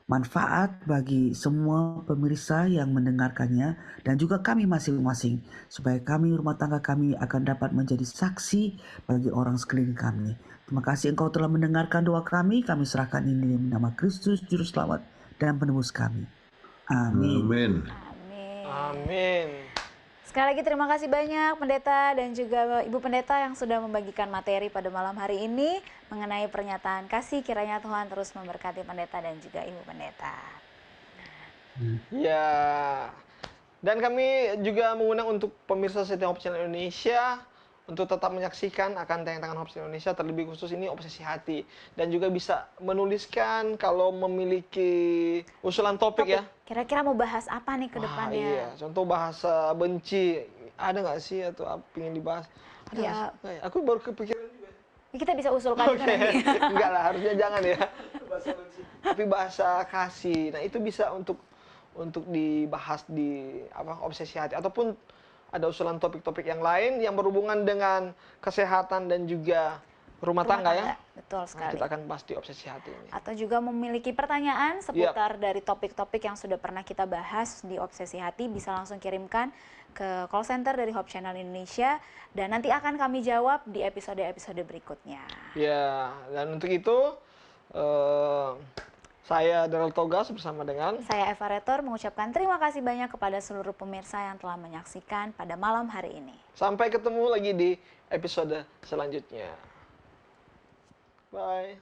manfaat bagi semua pemirsa yang mendengarkannya dan juga kami masing-masing, supaya kami, rumah tangga kami akan dapat menjadi saksi bagi orang sekeliling kami. Terima kasih Engkau telah mendengarkan doa kami serahkan ini dalam nama Kristus Juru Selamat dan Penebus kami. Amin. Amin. Amin. Sekali lagi terima kasih banyak Pendeta dan juga Ibu Pendeta yang sudah membagikan materi pada malam hari ini mengenai pernyataan kasih. Kiranya Tuhan terus memberkati Pendeta dan juga Ibu Pendeta. Ya, dan kami juga mengundang untuk pemirsa setia Hope Channel Indonesia untuk tetap menyaksikan akan tayangan Hope Channel Indonesia, terlebih khusus ini Obsesi Hati. Dan juga bisa menuliskan kalau memiliki usulan topik ya. Kira-kira mau bahas apa nih ke depannya? Iya, contoh bahasa benci, ada nggak sih atau apa ingin dibahas? Ada Ya. nggak sih? Aku baru kepikiran juga. Kita bisa usulkan itu nanti. Enggak lah, harusnya jangan ya. Bahasa benci. Tapi bahasa kasih, nah itu bisa untuk dibahas di Obsesi Hati, ataupun ada usulan topik-topik yang lain yang berhubungan dengan kesehatan dan juga rumah tangga ya. Betul sekali. Kita akan bahas di Obsesi Hati ini. Atau juga memiliki pertanyaan seputar dari topik-topik yang sudah pernah kita bahas di Obsesi Hati, bisa langsung kirimkan ke call center dari Hope Channel Indonesia dan nanti akan kami jawab di episode-episode berikutnya. Ya, dan untuk itu saya Daryl Togas bersama dengan saya Eva Retor mengucapkan terima kasih banyak kepada seluruh pemirsa yang telah menyaksikan pada malam hari ini. Sampai ketemu lagi di episode selanjutnya. Bye.